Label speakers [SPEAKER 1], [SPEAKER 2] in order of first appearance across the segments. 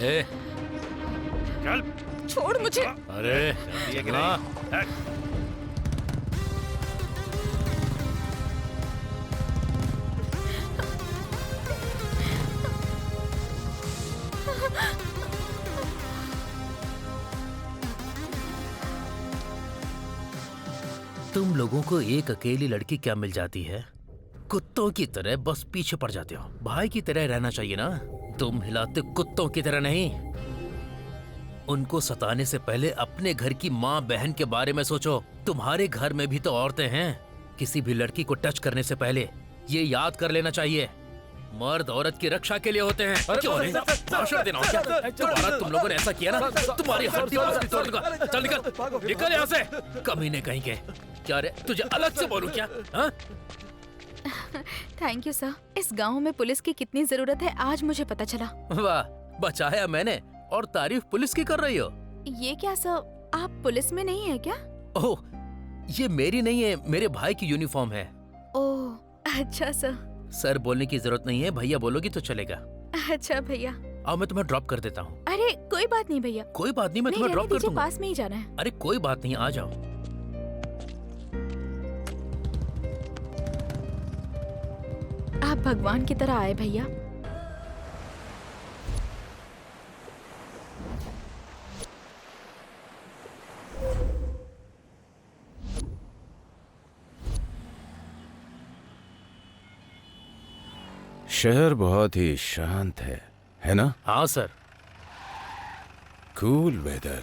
[SPEAKER 1] ए,
[SPEAKER 2] चल।
[SPEAKER 3] छोड़ मुझे।
[SPEAKER 1] अरे
[SPEAKER 2] ये कि
[SPEAKER 1] हाँ।
[SPEAKER 2] नहीं?
[SPEAKER 1] तुम लोगों को एक अकेली लड़की क्या मिल जाती है? कुत्तों की तरह बस पीछे पड़ जाते हो। भाई की तरह रहना चाहिए ना, तुम हिलाते कुत्तों की तरह नहीं। उनको सताने से पहले अपने घर की माँ बहन के बारे में सोचो। तुम्हारे घर में भी तो औरतें हैं। किसी भी लड़की को टच करने से पहले ये याद कर लेना चाहिए, मर्द औरत की रक्षा के लिए होते हैं। क्यों नहीं? भाषण देना हो क्या? दोबारा तुम लोगों ने ऐसा किया ना, तुम्हारी हड्डी बस्ती तोड़ दूंगा। चल निकल, निकल यहाँ से। कमीने कहीं के। क्या रे, तुझे अलग से बोलूं क्या? हाँ?
[SPEAKER 3] Thank you sir. इस गांव में पुलिस की कितनी जरूरत है आज मुझे पता चला।
[SPEAKER 1] वाह, बचाया मैंने। और तारीफ पुलिस की कर रही हो?
[SPEAKER 3] ये क्या सर, आप पुलिस में नहीं है क्या?
[SPEAKER 1] ओह, ये मेरी नहीं है, मेरे भाई की यूनिफॉर्म है।
[SPEAKER 3] ओह अच्छा सर।
[SPEAKER 1] सर बोलने की जरूरत नहीं है, भैया बोलोगी तो चलेगा।
[SPEAKER 3] अच्छा भैया।
[SPEAKER 1] आओ मैं तुम्हें ड्रॉप कर देता हूँ।
[SPEAKER 3] अरे कोई बात नहीं भैया।
[SPEAKER 1] कोई बात नहीं, मैं
[SPEAKER 3] नहीं
[SPEAKER 1] तुम्हें ड्रॉप
[SPEAKER 3] रहने
[SPEAKER 1] कर
[SPEAKER 3] दीजिए,
[SPEAKER 1] दूंगा।
[SPEAKER 3] पास में ही जाना है।
[SPEAKER 1] अरे कोई बात नहीं, आ जाओ।
[SPEAKER 3] आप भगवान की तरह आए भैया।
[SPEAKER 4] शहर बहुत ही शांत है ना?
[SPEAKER 1] हाँ सर।
[SPEAKER 4] Cool weather.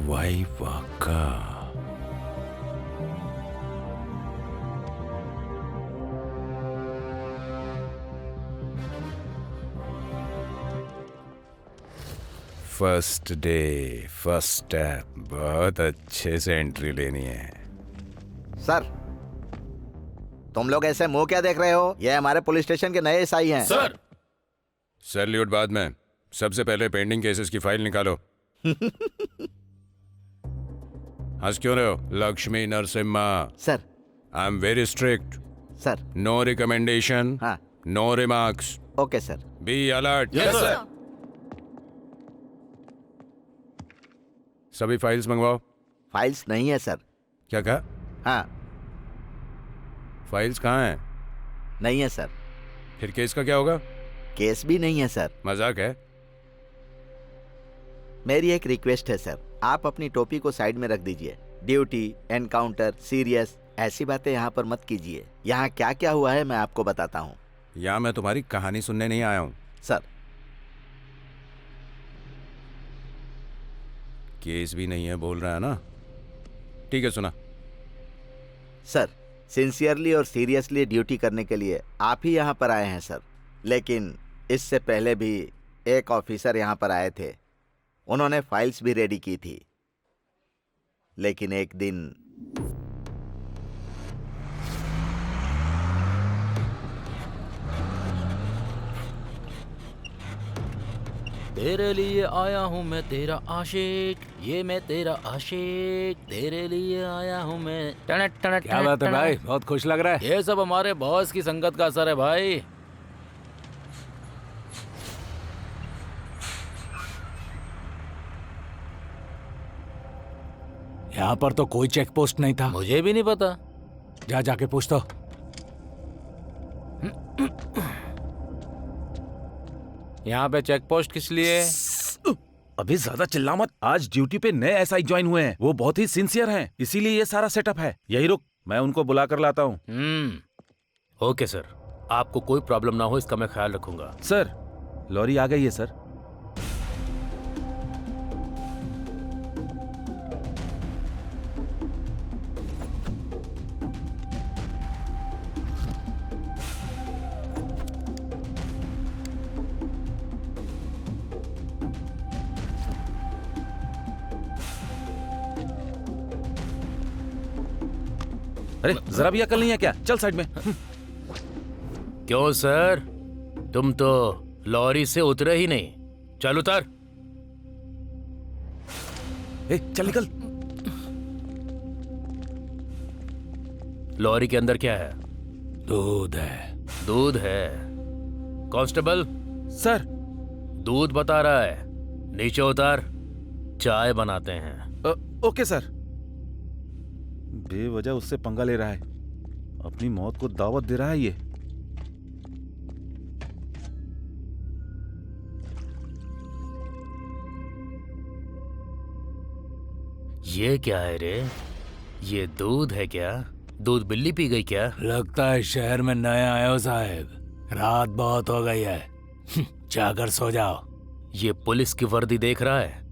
[SPEAKER 4] वाई वाका। First day first step. बहुत अच्छे से एंट्री लेनी है।
[SPEAKER 5] सर, तुम लोग ऐसे मुंह क्या देख रहे हो? ये हमारे पुलिस स्टेशन के नए एसआई हैं।
[SPEAKER 1] सर,
[SPEAKER 4] सैल्यूट बाद में, सबसे पहले पेंडिंग केसेस की फाइल निकालो। हंस क्यों रहे हो? Lakshmi Narasimha.
[SPEAKER 5] Sir.
[SPEAKER 4] I am very strict.
[SPEAKER 5] Sir.
[SPEAKER 4] No recommendation.
[SPEAKER 5] हाँ।
[SPEAKER 4] No remarks.
[SPEAKER 5] Okay sir.
[SPEAKER 4] Be alert.
[SPEAKER 1] Yes sir.
[SPEAKER 4] सभी फाइल्स मंगवाओ।
[SPEAKER 5] फाइल्स नहीं है सर।
[SPEAKER 4] क्या कहा?
[SPEAKER 5] हाँ।
[SPEAKER 4] फाइल्स कहाँ हैं?
[SPEAKER 5] नहीं है सर।
[SPEAKER 4] फिर केस का क्या होगा?
[SPEAKER 5] केस भी नहीं है सर।
[SPEAKER 4] मजाक है?
[SPEAKER 5] मेरी एक रिक्वेस्ट है सर, आप अपनी टोपी को साइड में रख दीजिए। ड्यूटी, एनकाउंटर, सीरियस, ऐसी बातें यहाँ पर मत कीजिए। यहाँ क्या क्या हुआ है मैं आपको बताता हूँ।
[SPEAKER 4] यहाँ मैं तुम्हारी कहानी सुनने नहीं आया हूँ।
[SPEAKER 5] सर।
[SPEAKER 4] केस भी नहीं है बोल रहा है ना? ठीक है, सुना।
[SPEAKER 5] सर, सिंसियरली और सीरियसली ड्यूटी करने के लिए आप ही यहाँ पर आए हैं सर। लेकिन इससे पहले भी एक ऑफिसर यहाँ पर आए थे, उन्होंने फाइल्स भी रेडी की थी। लेकिन एक दिन
[SPEAKER 1] तेरे लिए आया हूँ मैं तेरा आशिक, ये मैं तेरा आशिक, तेरे लिए आया हूँ मैं।
[SPEAKER 6] क्या बात है भाई, बहुत खुश लग रहा है।
[SPEAKER 1] ये सब हमारे बॉस की संगत का असर है भाई।
[SPEAKER 6] यहाँ पर तो कोई चेक पोस्ट नहीं था।
[SPEAKER 1] मुझे भी नहीं पता।
[SPEAKER 6] जा जाके पूछ तो।
[SPEAKER 7] यहाँ पे चेक पोस्ट किस लिए?
[SPEAKER 8] अभी ज्यादा चिल्ला मत। आज ड्यूटी पे नए एसआई ज्वाइन हुए हैं, वो बहुत ही सिंसियर हैं, इसीलिए ये सारा सेटअप है। यही रुक, मैं उनको बुला कर लाता हूँ।
[SPEAKER 1] ओके सर, आपको कोई प्रॉब्लम ना हो इसका मैं ख्याल रखूंगा।
[SPEAKER 8] सर, लॉरी आ गई है सर। अरे जरा भी अकल नहीं है क्या? चल साइड में।
[SPEAKER 1] क्यों सर, तुम तो लॉरी से उतरे ही नहीं। चल उतर।
[SPEAKER 8] चल निकल।
[SPEAKER 1] लॉरी के अंदर क्या है?
[SPEAKER 6] दूध है।
[SPEAKER 1] दूध है? Constable,
[SPEAKER 8] sir.
[SPEAKER 1] दूध बता रहा है, नीचे उतार, चाय बनाते हैं।
[SPEAKER 8] Okay sir. बेवजह उससे पंगा ले रहा है, अपनी मौत को दावत दे रहा है ये।
[SPEAKER 1] ये क्या है रे? ये दूध है क्या? दूध बिल्ली पी गई क्या?
[SPEAKER 6] लगता है शहर में नए आए हो साहब, रात बहुत हो गई है। जाकर सो जाओ।
[SPEAKER 1] ये पुलिस की वर्दी देख रहा है?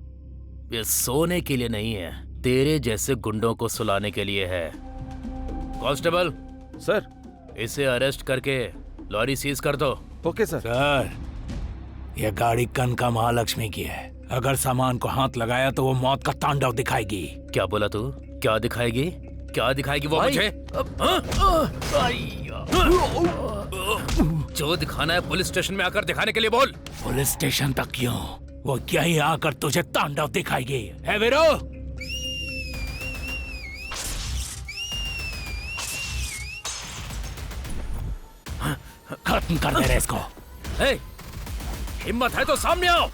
[SPEAKER 1] ये सोने के लिए नहीं है, तेरे जैसे गुंडों को सुलाने के लिए है। Constable,
[SPEAKER 8] sir.
[SPEAKER 1] इसे अरेस्ट करके लॉरी सीज कर दो।
[SPEAKER 8] Okay sir.
[SPEAKER 6] सर, यह गाड़ी कनका महालक्ष्मी की है। अगर सामान को हाथ लगाया तो वो मौत का तांडव दिखाएगी।
[SPEAKER 1] क्या बोला तू? क्या दिखाएगी? क्या दिखाएगी वो मुझे? जो दिखाना है पुलिस स्टेशन में आकर दिखाने के लिए बोल।
[SPEAKER 6] पुलिस स्टेशन तक क्यों, वो यहीं आकर तुझे तांडव दिखाएगी। है वीरो? खत्म कर दे रहे इसको।
[SPEAKER 1] हे, हिम्मत है तो सामने आओ।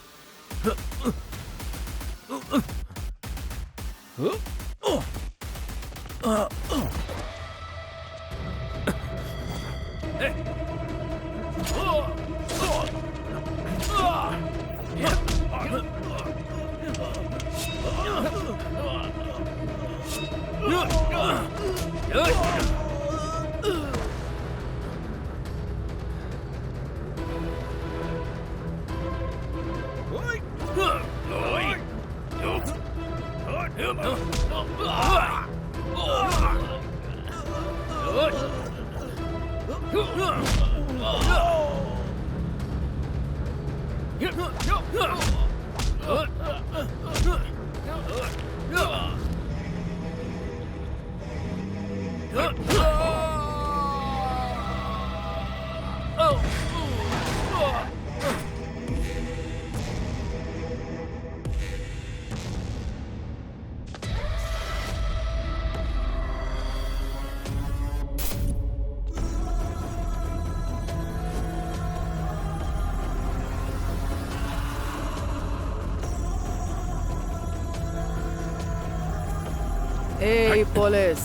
[SPEAKER 9] ए पुलिस,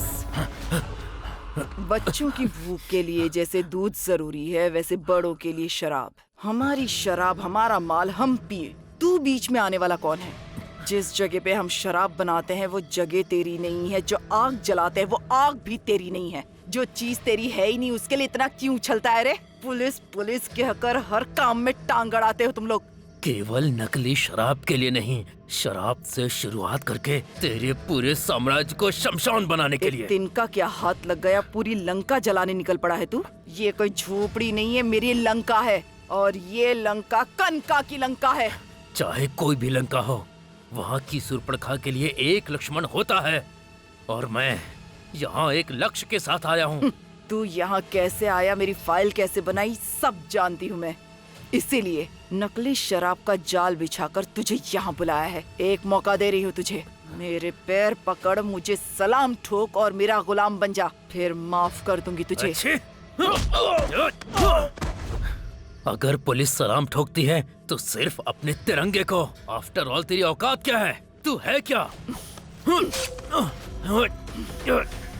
[SPEAKER 9] बच्चों की भूख के लिए जैसे दूध जरूरी है वैसे बड़ों के लिए शराब। हमारी शराब हमारा माल, हम पिए। तू बीच में आने वाला कौन है? जिस जगह पे हम शराब बनाते हैं वो जगह तेरी नहीं है, जो आग जलाते हैं वो आग भी तेरी नहीं है। जो चीज तेरी है ही नहीं उसके लिए इतना क्यों उछलता है रे? पुलिस पुलिस कहकर हर काम में टांग अड़ाते हो तुम लोग।
[SPEAKER 1] केवल नकली शराब के लिए नहीं, शराब से शुरुआत करके तेरे पूरे साम्राज्य को शमशान बनाने के लिए।
[SPEAKER 9] दिन का क्या हाथ लग गया, पूरी लंका जलाने निकल पड़ा है तू। ये कोई झोपड़ी नहीं है, मेरी लंका है, और ये लंका कनका की लंका है।
[SPEAKER 1] चाहे कोई भी लंका हो, वहाँ की सुर्पणखा के लिए एक लक्ष्मण होता है, और मैं यहाँ एक लक्ष्य के साथ आया हूँ।
[SPEAKER 9] तू यहाँ कैसे आया, मेरी फाइल कैसे बनाई, सब जानती हूँ मैं। इसीलिए नकली शराब का जाल बिछाकर तुझे यहाँ बुलाया है। एक मौका दे रही हूँ तुझे, मेरे पैर पकड़, मुझे सलाम ठोक और मेरा गुलाम बन जा, फिर माफ कर दूंगी तुझे।
[SPEAKER 1] अगर पुलिस सलाम ठोकती है तो सिर्फ अपने तिरंगे को। आफ्टर ऑल तेरी औकात क्या है? तू है क्या?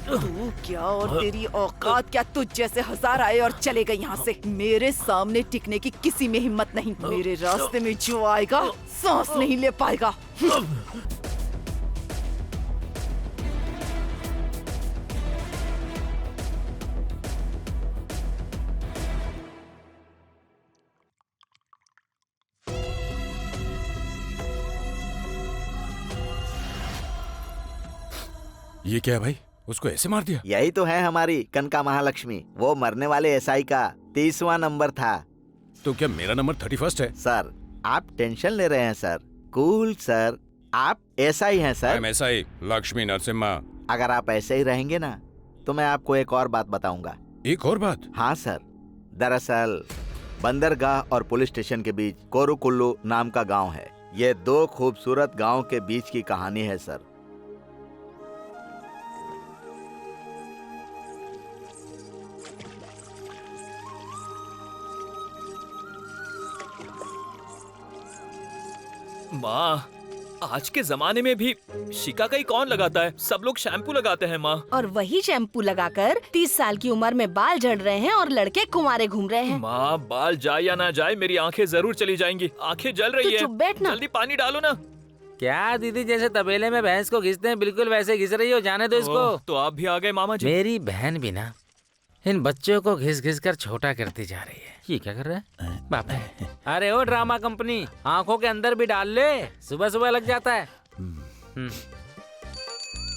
[SPEAKER 9] तू क्या और तेरी औकात क्या? तुझ जैसे हजार आए और चले गए यहाँ से। मेरे सामने टिकने की किसी में हिम्मत नहीं। मेरे रास्ते में जो आएगा सांस नहीं ले पाएगा।
[SPEAKER 4] ये क्या है भाई? उसको ऐसे मार दिया?
[SPEAKER 5] यही तो है हमारी कनका महालक्ष्मी। वो मरने वाले एसआई का 30वां नंबर था।
[SPEAKER 4] तो क्या मेरा नंबर 31 है?
[SPEAKER 5] सर, आप टेंशन ले रहे हैं सर। कूल सर, आप एसआई हैं सर।
[SPEAKER 4] एसआई लक्ष्मी नरसिम्हा।
[SPEAKER 5] अगर आप ऐसे ही रहेंगे ना तो मैं आपको एक और बात बताऊंगा।
[SPEAKER 4] एक और बात?
[SPEAKER 5] हाँ सर, दरअसल बंदरगाह और पुलिस स्टेशन के बीच कोरुकुल्लू नाम का गांव है। ये दो खूबसूरत गांव के बीच की कहानी है सर।
[SPEAKER 10] माँ, आज के जमाने में भी शिकाकाई कौन लगाता है? सब लोग शैम्पू लगाते हैं माँ।
[SPEAKER 11] और वही शैम्पू लगाकर 30 साल की उम्र में बाल झड़ रहे हैं और लड़के कुंवारे घूम रहे हैं।
[SPEAKER 10] माँ, बाल जाए या ना जाए मेरी आंखें जरूर चली जाएंगी। आंखें जल रही
[SPEAKER 11] तू
[SPEAKER 10] है।
[SPEAKER 11] चुप बैठ ना।
[SPEAKER 10] जल्दी पानी डालो ना।
[SPEAKER 7] क्या दीदी, जैसे तबेले में भैंस को घिसते हैं बिल्कुल वैसे घिस रही हो, जाने दो इसको।
[SPEAKER 10] ओह, तो आप भी आ गए मामा जी।
[SPEAKER 7] मेरी बहन भी ना इन बच्चों को घिस घिस कर छोटा करती जा रही है। ये क्या कर रहा है बाप रे। अरे ओ ड्रामा कंपनी, आंखों के अंदर भी डाल ले, सुबह सुबह लग जाता है।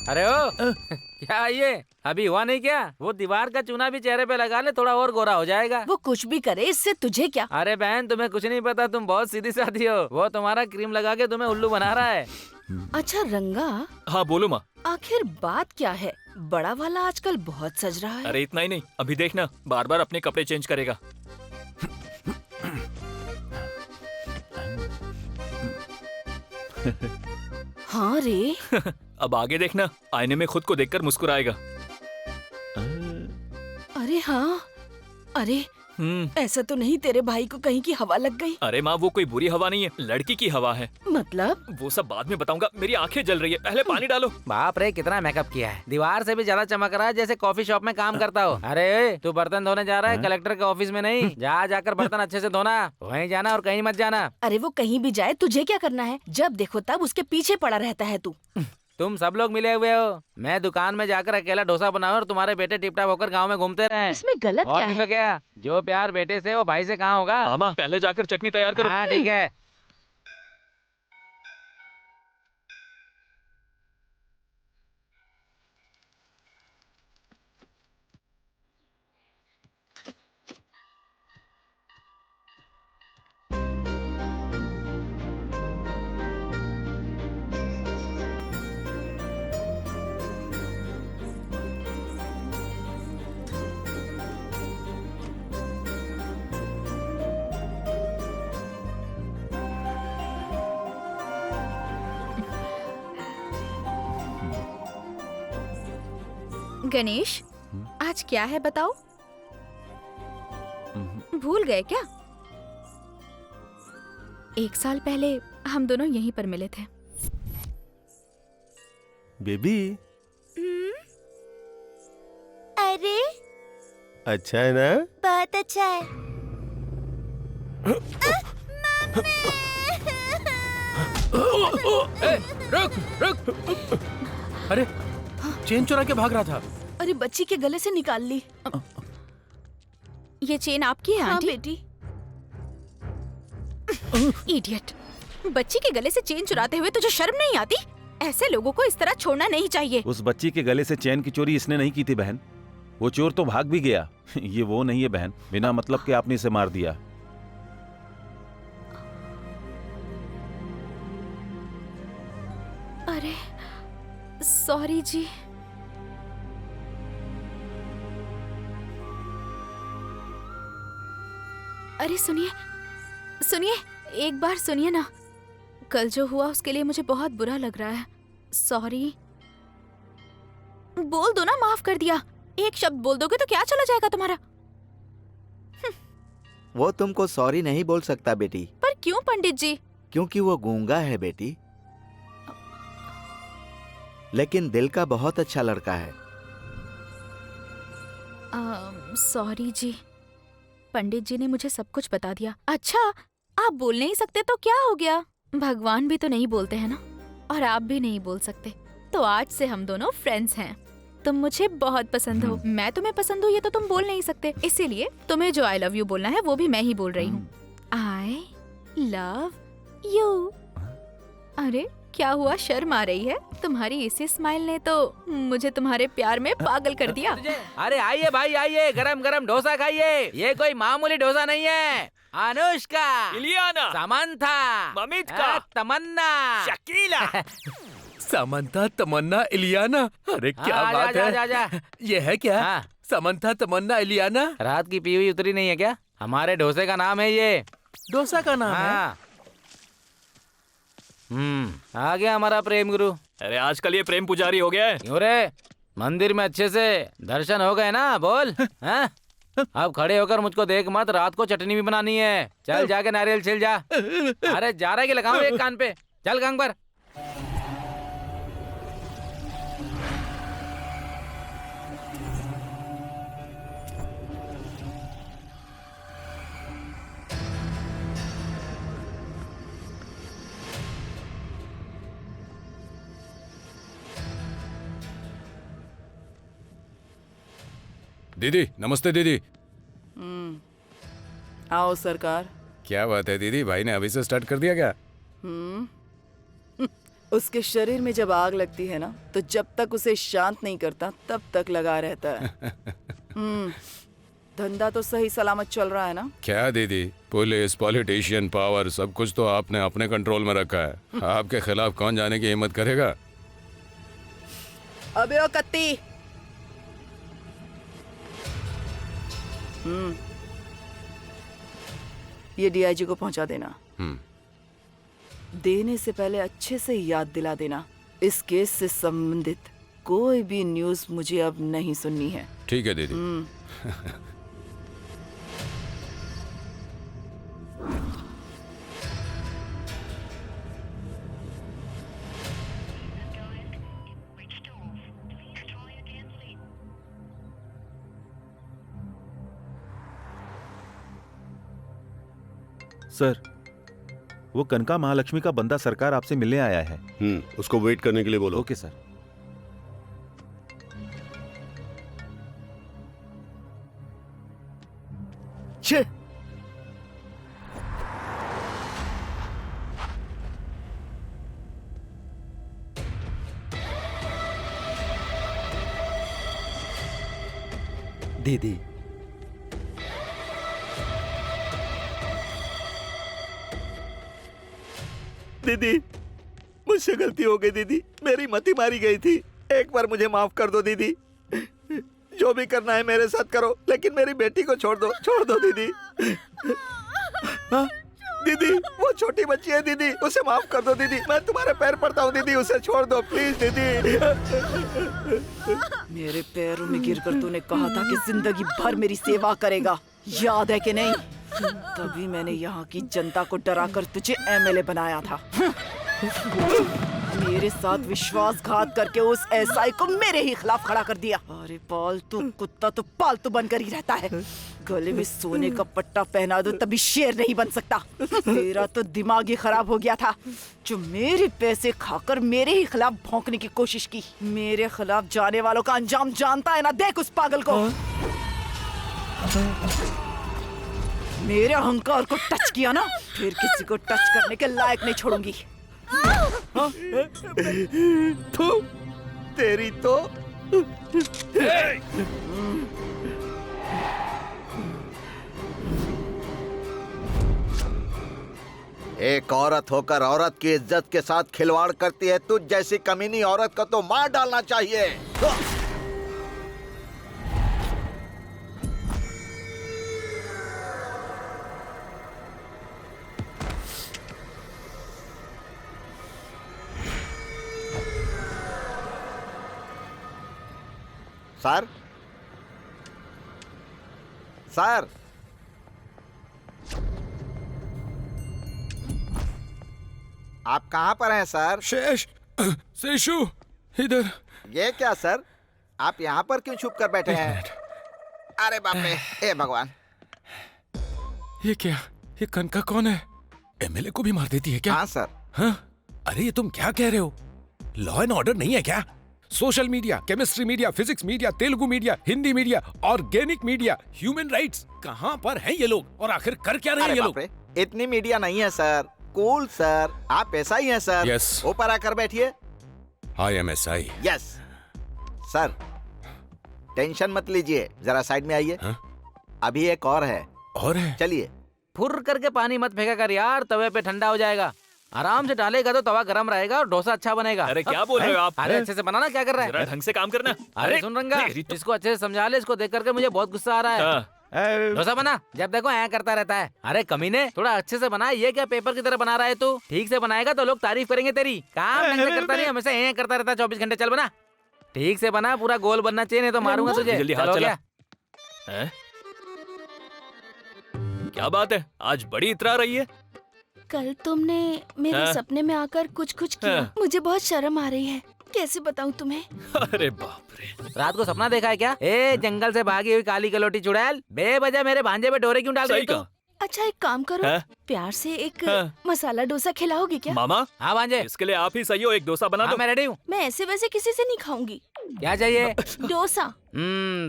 [SPEAKER 7] अरे ओ क्या ये अभी हुआ नहीं क्या? वो दीवार का चूना भी चेहरे पे लगा ले, थोड़ा और गोरा हो जाएगा।
[SPEAKER 11] वो कुछ भी करे, इससे तुझे क्या?
[SPEAKER 7] अरे बहन, तुम्हें कुछ नहीं पता, तुम बहुत सीधी सादी हो। वो तुम्हारा क्रीम लगा के तुम्हें उल्लू बना रहा है।
[SPEAKER 11] अच्छा रंगा,
[SPEAKER 10] हाँ बोलो माँ।
[SPEAKER 11] आखिर बात क्या है? बड़ा वाला आजकल बहुत सज रहा है।
[SPEAKER 10] अरे इतना ही नहीं, अभी देखना बार बार अपने कपड़े चेंज करेगा।
[SPEAKER 11] हाँ रे।
[SPEAKER 10] अब आगे देखना, आईने में खुद को देखकर मुस्कुराएगा।
[SPEAKER 11] अरे हाँ, अरे ऐसा तो नहीं तेरे भाई को कहीं की हवा लग गई?
[SPEAKER 10] अरे माँ, वो कोई बुरी हवा नहीं है, लड़की की हवा है।
[SPEAKER 11] मतलब?
[SPEAKER 10] वो सब बाद में बताऊंगा, मेरी आंखें जल रही है, पहले पानी डालो।
[SPEAKER 7] बाप रे, कितना मेकअप किया है, दीवार से भी ज्यादा चमक रहा है जैसे कॉफी शॉप में काम करता हो। अरे तू बर्तन धोने जा रहा है कलेक्टर के ऑफिस में नहीं, जाकर बर्तन अच्छे से धोना, वहीं जाना और कहीं मत जाना।
[SPEAKER 11] अरे वो कहीं भी जाए, तुझे क्या करना है? जब देखो तब उसके पीछे पड़ा रहता है तू।
[SPEAKER 7] तुम सब लोग मिले हुए हो, मैं दुकान में जाकर अकेला डोसा बनाऊं और तुम्हारे बेटे टिपटाप होकर गांव में घूमते रहे।
[SPEAKER 11] इसमें गलत क्या है?
[SPEAKER 7] क्या? जो प्यार बेटे से वो भाई से कहाँ होगा?
[SPEAKER 10] मामा, पहले जाकर चटनी तैयार करो।
[SPEAKER 7] हाँ ठीक है।
[SPEAKER 3] गणेश, आज क्या है बताओ? भूल गए क्या? 1 साल पहले हम दोनों यहीं पर मिले थे।
[SPEAKER 2] बेबी,
[SPEAKER 12] अरे
[SPEAKER 2] अच्छा है ना?
[SPEAKER 12] बहुत अच्छा है।
[SPEAKER 1] रुक रुक। अरे चेन चुरा के भाग रहा था।
[SPEAKER 11] अरे बच्ची के गले से निकाल ली।
[SPEAKER 3] ये चेन आपकी है
[SPEAKER 11] हाँ
[SPEAKER 3] आंटी?
[SPEAKER 11] बेटी।
[SPEAKER 3] इडियट, बच्ची के गले से चेन चुराते हुए तुझे शर्म नहीं आती? ऐसे लोगों को इस तरह छोड़ना नहीं चाहिए।
[SPEAKER 8] उस बच्ची के गले से चैन की चोरी इसने नहीं की थी बहन, वो चोर तो भाग भी गया। ये वो नहीं है बहन, बिना मतलब के आपने इसे मार दिया।
[SPEAKER 3] अरे सॉरी जी। अरे सुनिए सुनिए, एक बार सुनिए ना। कल जो हुआ उसके लिए मुझे बहुत बुरा लग रहा है। सॉरी। बोल दो ना, माफ कर दिया। एक शब्द बोल दोगे तो क्या चला जाएगा तुम्हारा?
[SPEAKER 5] वो तुमको सॉरी नहीं बोल सकता बेटी।
[SPEAKER 3] पर क्यों पंडित जी?
[SPEAKER 5] क्योंकि वो गूंगा है बेटी, लेकिन दिल का बहुत अच्छा लड़का है।
[SPEAKER 3] सॉरी जी, पंडित जी ने मुझे सब कुछ बता दिया। अच्छा, आप बोल नहीं सकते तो क्या हो गया? भगवान भी तो नहीं बोलते हैं ना, और आप भी नहीं बोल सकते। तो आज से हम दोनों फ्रेंड्स हैं। तुम मुझे बहुत पसंद हो, मैं तुम्हें पसंद हूँ, ये तो तुम बोल नहीं सकते। इसीलिए तुम्हें जो आई लव यू बोलना है वो भी मैं ही बोल रही हूँ। I love you. अरे क्या हुआ, शर्म आ रही है? तुम्हारी इसी स्माइल ने तो मुझे तुम्हारे प्यार में पागल कर दिया।
[SPEAKER 7] अरे आइए भाई आइए, गरम गरम डोसा खाइए। ये कोई मामूली डोसा नहीं है। अनुष्का,
[SPEAKER 10] इलियाना,
[SPEAKER 7] समंथा,
[SPEAKER 10] ममिता,
[SPEAKER 7] तमन्ना,
[SPEAKER 10] शकीला।
[SPEAKER 1] समंथा, तमन्ना, इलियाना। अरे क्या बात है। ये है क्या? समंथा, तमन्ना, इलियाना।
[SPEAKER 7] रात की पी हुई उतरी नहीं है क्या? हमारे डोसे का नाम है ये।
[SPEAKER 1] डोसा का नाम है?
[SPEAKER 7] आ गया हमारा प्रेम गुरु।
[SPEAKER 10] अरे आजकल ये प्रेम पुजारी हो गया है।
[SPEAKER 7] क्यों रे, मंदिर में अच्छे से दर्शन हो गए ना? बोल। अब खड़े होकर मुझको देख मत, रात को चटनी भी बनानी है। चल जाके नारियल छिल जा। अरे जा रहा है कि लगाऊं एक कान पे? चल गंग पर।
[SPEAKER 4] दीदी नमस्ते दीदी।
[SPEAKER 9] आओ सरकार।
[SPEAKER 4] क्या बात है दीदी, भाई ने अभी से स्टार्ट कर दिया क्या?
[SPEAKER 9] उसके शरीर में जब आग लगती है ना, तो जब तक उसे शांत नहीं करता तब तक लगा रहता है। धंधा तो सही सलामत चल रहा है ना?
[SPEAKER 4] क्या दीदी, पुलिस, पॉलिटिशियन, पावर, सब कुछ तो आपने अपने कंट्रोल में रखा है। आपके खिलाफ कौन जाने की हिम्मत करेगा?
[SPEAKER 9] अबे ओ कत्ती, ये डीआईजी को पहुंचा देना। देने से पहले अच्छे से याद दिला देना, इस केस से संबंधित कोई भी न्यूज़ मुझे अब नहीं सुननी है।
[SPEAKER 4] ठीक है दीदी।
[SPEAKER 8] सर, वो कनका महालक्ष्मी का बंदा सरकार आपसे मिलने आया है।
[SPEAKER 2] उसको वेट करने के लिए बोलो।
[SPEAKER 8] Okay sir.
[SPEAKER 5] छे!
[SPEAKER 2] दीदी,
[SPEAKER 5] दीदी, मुझसे गलती हो गई दीदी, मेरी मति मारी गई थी। एक बार मुझे माफ कर दो दीदी। जो भी करना है मेरे साथ करो, लेकिन मेरी बेटी को छोड़ दो दीदी। हाँ? दीदी, वो छोटी बच्ची है दीदी, उसे माफ कर दो दीदी। मैं तुम्हारे पैर पड़ता हूँ दीदी, उसे छोड़ दो प्लीज दीदी।
[SPEAKER 9] मेरे पैरों में गिरकर तूने कहा था कि जिंदगी भर मेरी सेवा करेगा, याद है कि नहीं? तभी मैंने यहाँ की जनता को डराकर तुझे एमएलए बनाया था। मेरे साथ विश्वासघात करके उस एसआई को मेरे ही खिलाफ खड़ा कर दिया। अरे पालतू कुत्ता तो पालतू बनकर ही रहता है। गले में सोने का पट्टा पहना दो तभी शेर नहीं बन सकता। तेरा तो दिमाग ही खराब हो गया था, जो मेरे पैसे खाकर मेरे ही खिलाफ भौंकने की कोशिश की। मेरे खिलाफ जाने वालों का अंजाम जानता है ना? देख उस पागल को। मेरे अहंकार को टच किया ना, फिर किसी को टच करने के लायक नहीं छोड़ूंगी।
[SPEAKER 5] तू, तेरी तो एक औरत होकर औरत की इज्जत के साथ खिलवाड़ करती है। तुझ जैसी कमीनी औरत को तो मार डालना चाहिए। सर, सर, आप कहाँ पर हैं सर?
[SPEAKER 4] शेषु, इधर।
[SPEAKER 5] ये क्या सर, आप यहाँ पर क्यों छुप कर बैठे हैं? अरे बाप रे, हे भगवान।
[SPEAKER 4] ये क्या, ये कनका कौन है? एमएलए को भी मार देती है क्या?
[SPEAKER 5] हाँ सर।
[SPEAKER 4] हाँ? अरे ये तुम क्या कह रहे हो? लॉ एंड ऑर्डर नहीं है क्या? Social media, chemistry media, physics media, Telugu media, Hindi media, organic media, human rights, कहाँ पर हैं ये लोग और आखिर कर क्या रहे हैं ये लोग?
[SPEAKER 5] इतनी मीडिया नहीं है सर। कूल सर, आप ऐसा ही हैं सर।
[SPEAKER 4] Yes.
[SPEAKER 5] ऊपर आकर बैठिए।
[SPEAKER 4] I am SI.
[SPEAKER 5] Yes sir, tension मत लीजिए, जरा साइड में आइए। अभी एक और है।
[SPEAKER 4] और है?
[SPEAKER 5] चलिए।
[SPEAKER 7] फुर करके पानी मत फेंका कर यार, तवे पे ठंडा हो जाएगा। आराम से डालेगा तो तवा गरम रहेगा और डोसा अच्छा बनेगा।
[SPEAKER 10] अरे क्या बोल रहे हो आप?
[SPEAKER 7] अरे अच्छे से बनाना, क्या कर रहा है?
[SPEAKER 10] जरा ढंग से काम करना।
[SPEAKER 7] अरे सुन रंगा, इसको अच्छे से समझा ले, इसको देख करके मुझे बहुत गुस्सा आ रहा है। डोसा बना, जब देखो ऐ करता रहता है। अरे कमीने, थोड़ा अच्छे से बना। ये क्या पेपर की तरह बना रहा है तू? ठीक से बनाएगा तो लोग तारीफ करेंगे तेरी। काम ढंग से करता नहीं, हमेशा ऐ करता रहता है 24 घंटे। चल बना, ठीक से बना, पूरा गोल बनना चाहिए, नहीं तो मारूंगा तुझे।
[SPEAKER 10] जल्दी हाथ चला। क्या बात है, आज बड़ी इतरा रही है।
[SPEAKER 11] कल तुमने मेरे
[SPEAKER 10] हाँ?
[SPEAKER 11] सपने में आकर कुछ कुछ किया।
[SPEAKER 10] हाँ।
[SPEAKER 11] मुझे बहुत शर्म आ रही है, कैसे बताऊं तुम्हें।
[SPEAKER 10] अरे बाप रे,
[SPEAKER 7] रात को सपना देखा है क्या? ए जंगल से भागी हुई काली कलोटी चुड़ैल, बेवजह मेरे भांजे पे डोरे क्यों डाल रही
[SPEAKER 10] सही
[SPEAKER 7] तू?
[SPEAKER 10] कहा।
[SPEAKER 11] अच्छा एक काम करो,
[SPEAKER 10] हाँ?
[SPEAKER 11] प्यार से एक
[SPEAKER 10] हाँ।
[SPEAKER 11] मसाला डोसा खिलाओगे क्या?
[SPEAKER 10] मामा
[SPEAKER 7] हाँ भांजे,
[SPEAKER 10] इसके लिए आप ही सही हो, एक डोसा बना
[SPEAKER 7] हाँ
[SPEAKER 10] दो।
[SPEAKER 7] मैं रेडी हूँ।
[SPEAKER 11] मैं ऐसे वैसे किसी से नहीं खाऊंगी।
[SPEAKER 7] क्या चाहिए?
[SPEAKER 11] डोसा।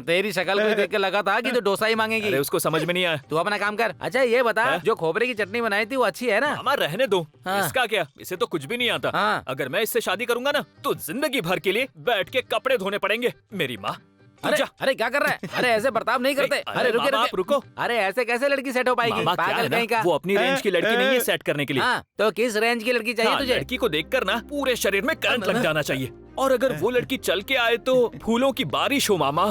[SPEAKER 7] तेरी शक्ल को देख के लगा था कि तू डोसा ही मांगेगी।
[SPEAKER 10] अरे उसको समझ में नहीं आया।
[SPEAKER 7] तू अपना काम कर। अच्छा ये बता,
[SPEAKER 10] हाँ?
[SPEAKER 7] जो खोपरे की चटनी बनाई थी वो अच्छी है ना?
[SPEAKER 10] मामा रहने दो,
[SPEAKER 7] हाँ।
[SPEAKER 10] इसका क्या, इसे तो कुछ भी नहीं आता।
[SPEAKER 7] हाँ।
[SPEAKER 10] अगर मैं इससे शादी करूंगा ना तो जिंदगी भर के लिए बैठ के कपड़े धोने पड़ेंगे। मेरी माँ
[SPEAKER 7] अरे अरे क्या कर रहा है? अरे ऐसे बर्ताव नहीं करते। अरे रुके
[SPEAKER 10] मामा, आप रुको।
[SPEAKER 7] अरे ऐसे कैसे लड़की सेट हो पाएगी?
[SPEAKER 10] मामा क्या
[SPEAKER 7] पागल
[SPEAKER 10] है ना,
[SPEAKER 7] कहीं का।
[SPEAKER 10] वो अपनी रेंज की लड़की नहीं है सेट करने के लिए।
[SPEAKER 7] हाँ, तो किस रेंज की लड़की चाहिए
[SPEAKER 10] हाँ,
[SPEAKER 7] तुझे?
[SPEAKER 10] लड़की को देखकर ना पूरे शरीर में करंट लग जाना चाहिए, और अगर वो लड़की चल के आए तो फूलों की बारिश हो मामा।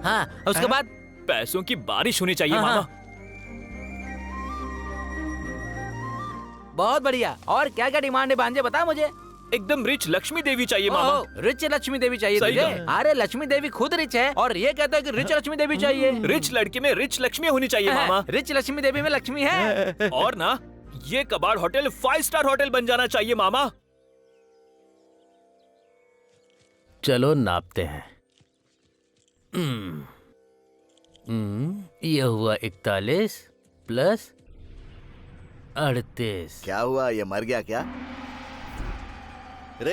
[SPEAKER 7] हाँ, उसके बाद
[SPEAKER 10] पैसों की बारिश होनी चाहिए
[SPEAKER 7] हाँ,
[SPEAKER 10] मामा।
[SPEAKER 7] बहुत बढ़िया। और क्या क्या डिमांड है भांजे, बता मुझे।
[SPEAKER 10] एकदम रिच लक्ष्मी देवी चाहिए मामा।
[SPEAKER 7] रिच लक्ष्मी देवी चाहिए
[SPEAKER 10] सही
[SPEAKER 7] तुझे?
[SPEAKER 10] कहा।
[SPEAKER 7] अरे लक्ष्मी देवी खुद रिच है और ये कहता है कि रिच लक्ष्मी देवी चाहिए।
[SPEAKER 10] रिच लड़की में रिच लक्ष्मी होनी चाहिए मामा।
[SPEAKER 7] रिच लक्ष्मी देवी में लक्ष्मी है।
[SPEAKER 10] और ना ये कबाड़ होटल 5 स्टार होटल बन जाना चाहिए मामा।
[SPEAKER 1] चलो नापते हैं। ये हुआ 41 प्लस 38।
[SPEAKER 5] क्या हुआ, ये मर गया क्या?
[SPEAKER 2] रे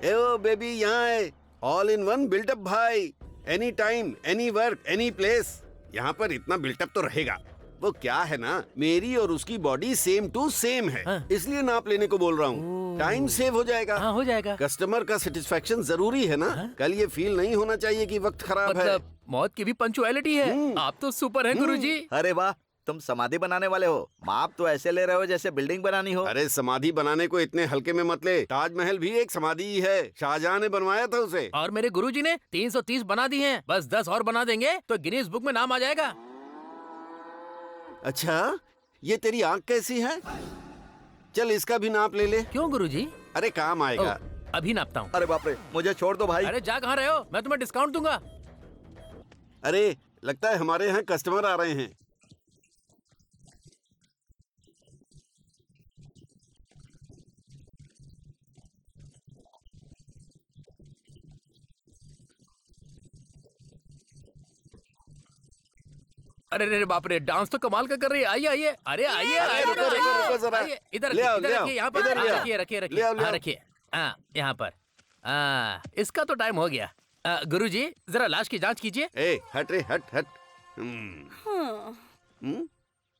[SPEAKER 2] ए ओ बेबी यहाँ है, ऑल इन वन बिल्टअप भाई। Any time, any work, any place, यहाँ पर इतना बिल्टअप तो रहेगा। वो क्या है ना, मेरी और उसकी बॉडी सेम टू सेम है, इसलिए नाप लेने को बोल रहा हूँ। टाइम सेव हो जाएगा।
[SPEAKER 1] हाँ हो जाएगा।
[SPEAKER 2] कस्टमर का सेटिस्फेक्शन जरूरी है ना। कल ये फील नहीं होना चाहिए कि वक्त खराब है।
[SPEAKER 1] मतलब मौत की भी पंचुअलिटी है। आप तो सुपर हैं गुरुजी।
[SPEAKER 5] अरे वाह, तुम समाधि बनाने वाले हो। माप तो ऐसे ले रहे हो जैसे बिल्डिंग बनानी हो।
[SPEAKER 2] अरे समाधि बनाने को इतने हल्के में मत ले, ताजमहल भी एक समाधि ही है, शाहजहां ने बनवाया था उसे।
[SPEAKER 1] और मेरे गुरुजी ने 330 बना दी हैं। बस 10 और बना देंगे तो गिनीज बुक में नाम आ जाएगा।
[SPEAKER 2] अच्छा, ये तेरी आंख कैसी है? चल इसका भी नाप ले ले।
[SPEAKER 1] क्यों गुरुजी?
[SPEAKER 2] अरे काम आएगा।
[SPEAKER 1] अभी नापता हूँ।
[SPEAKER 5] अरे बाप रे, मुझे छोड़ दो भाई।
[SPEAKER 1] अरे जा कहाँ रहे हो, मैं तुम्हें डिस्काउंट दूंगा।
[SPEAKER 2] अरे लगता है हमारे यहाँ कस्टमर आ रहे हैं।
[SPEAKER 1] अरे रे बाप रे, डांस तो कमाल का कर रही है। आइए आइए, अरे आइए आइए,
[SPEAKER 2] रुको जरा।
[SPEAKER 1] आइए, इधर
[SPEAKER 2] ले आओ,
[SPEAKER 1] इधर
[SPEAKER 2] ले आओ,
[SPEAKER 1] रखिए, यहाँ पर
[SPEAKER 2] इधर ले आओ।
[SPEAKER 1] रखिए रखिए
[SPEAKER 2] ले
[SPEAKER 1] रखिए,
[SPEAKER 2] आओ, ले
[SPEAKER 1] हाँ
[SPEAKER 2] आओ।
[SPEAKER 1] रखिए। हाँ यहाँ पर। इसका तो टाइम हो गया। गुरुजी जरा लाश की जांच कीजिए।
[SPEAKER 2] ए हट रे, हट हट।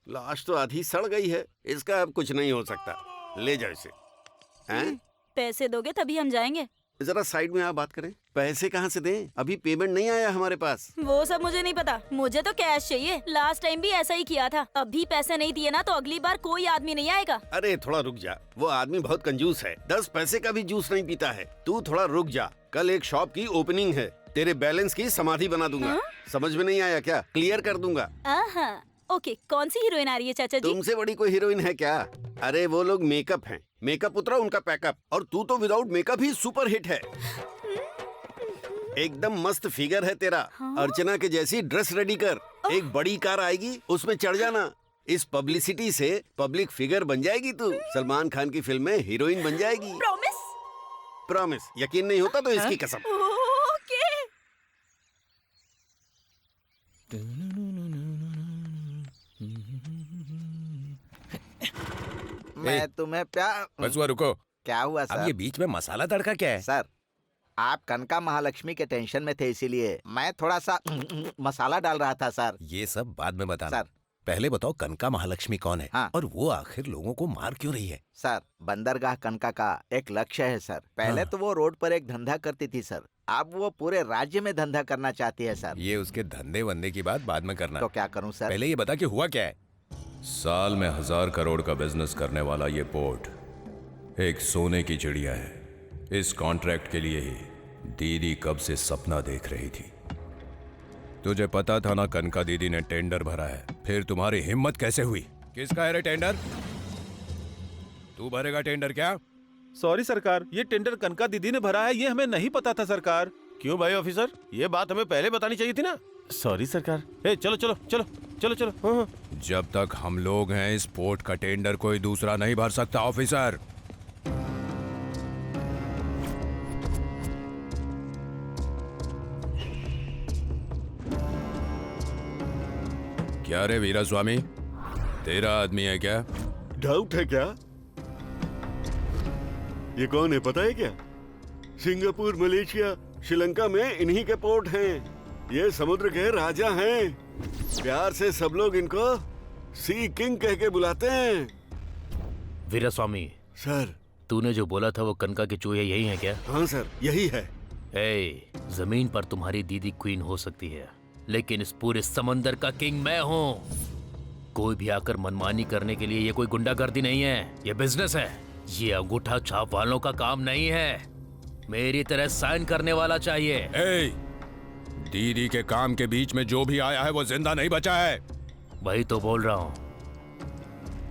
[SPEAKER 2] लाश तो आधी सड़ गई है, इसका अब कुछ नहीं हो सकता। ले जाओ इसे। हैं?
[SPEAKER 12] पैसे दोगे तभी हम जाएंगे।
[SPEAKER 2] जरा साइड में आप बात करें। पैसे कहाँ से दें? अभी पेमेंट नहीं आया हमारे पास।
[SPEAKER 12] वो सब मुझे नहीं पता, मुझे तो कैश चाहिए। लास्ट टाइम भी ऐसा ही किया था। अभी पैसे नहीं दिए ना तो अगली बार कोई आदमी नहीं आएगा।
[SPEAKER 2] अरे थोड़ा रुक जा, वो आदमी बहुत कंजूस है, 10 पैसे का भी जूस नहीं पीता है। तू थोड़ा रुक जा, कल एक शॉप की ओपनिंग है, तेरे बैलेंस की समाधि बना दूंगा। समझ में नहीं आया क्या? क्लियर कर दूंगा।
[SPEAKER 12] ओके, कौन सी हीरोइन आ रही है चाचा जी?
[SPEAKER 2] तुमसे बड़ी कोई हीरोइन है क्या? अरे वो लोग मेकअप हैं, मेकअप उतरा उनका पैकअप, और तू तो विदाउट मेकअप ही सुपर हिट है। एकदम मस्त फिगर है तेरा। अर्चना के जैसी ड्रेस रेडी कर, एक बड़ी कार आएगी उसमें चढ़ जाना। इस पब्लिसिटी से पब्लिक फिगर बन जाएगी तू। सलमान खान की फिल्म में हीरोइन बन जाएगी।
[SPEAKER 12] प्रॉमिस?
[SPEAKER 2] प्रॉमिस। यकीन नहीं होता तो इसकी कसम।
[SPEAKER 12] ओके।
[SPEAKER 5] मैं तुम्हें प्यार।
[SPEAKER 4] बस हुआ, रुको।
[SPEAKER 5] क्या हुआ सर?
[SPEAKER 4] अब ये बीच में मसाला तड़का क्या है?
[SPEAKER 5] सर, आप कनका महालक्ष्मी के टेंशन में थे, इसीलिए मैं थोड़ा सा मसाला डाल रहा था सर।
[SPEAKER 4] ये सब बाद में बताना।
[SPEAKER 5] सर
[SPEAKER 4] पहले बताओ कनका महालक्ष्मी कौन है?
[SPEAKER 5] हाँ।
[SPEAKER 4] और वो आखिर लोगों को मार क्यों रही है?
[SPEAKER 5] सर, बंदरगाह कनका का एक लक्ष्य है सर। पहले
[SPEAKER 4] हाँ।
[SPEAKER 5] तो वो रोड पर एक धंधा करती थी सर, अब वो पूरे राज्य में धंधा करना चाहती है सर।
[SPEAKER 4] ये उसके धंधे वंदे की बात बाद में करना।
[SPEAKER 5] तो क्या करूं सर?
[SPEAKER 4] पहले ये बता कि हुआ क्या है?
[SPEAKER 13] साल में 1000 करोड़ का बिजनेस करने वाला ये पोर्ट एक सोने की चिड़िया है। इस कॉन्ट्रैक्ट के लिए ही दीदी कब से सपना देख रही थी।
[SPEAKER 4] तुझे पता था ना कनका दीदी ने टेंडर भरा है, फिर तुम्हारी हिम्मत कैसे हुई? किसका है रे टेंडर? तू भरेगा टेंडर क्या?
[SPEAKER 8] सॉरी सरकार, ये टेंडर कनका दीदी ने भरा है, ये हमें नहीं पता था सरकार।
[SPEAKER 14] क्यों भाई ऑफिसर, ये बात हमें पहले बतानी चाहिए थी ना। सॉरी सरकार। ए, चलो चलो चलो चलो चलो। हाँ, हाँ।
[SPEAKER 13] जब तक हम लोग हैं इस पोर्ट का टेंडर कोई दूसरा नहीं भर सकता ऑफिसर। क्या रे वीरास्वामी, तेरा आदमी है क्या?
[SPEAKER 2] डाउट है क्या? ये कौन है पता है क्या? सिंगापुर, मलेशिया, श्रीलंका में इन्हीं के पोर्ट हैं। ये समुद्र के राजा हैं। प्यार से सब लोग इनको सी किंग कह के बुलाते हैं।
[SPEAKER 1] वीरास्वामी
[SPEAKER 2] सर,
[SPEAKER 1] तूने जो बोला था वो कनका के चूहे यही हैं क्या?
[SPEAKER 2] हाँ सर, यही है।
[SPEAKER 1] जमीन पर तुम्हारी दीदी क्वीन हो सकती है, लेकिन इस पूरे समंदर का किंग मैं हूँ। कोई भी आकर मनमानी करने के लिए ये कोई गुंडागर्दी नहीं है, ये बिजनेस है। ये अंगूठा छाप वालों का काम नहीं है। मेरी तरह साइन करने वाला चाहिए।
[SPEAKER 13] दीदी के काम के बीच में जो भी आया है वो जिंदा नहीं बचा है।
[SPEAKER 1] वही तो बोल रहा हूँ।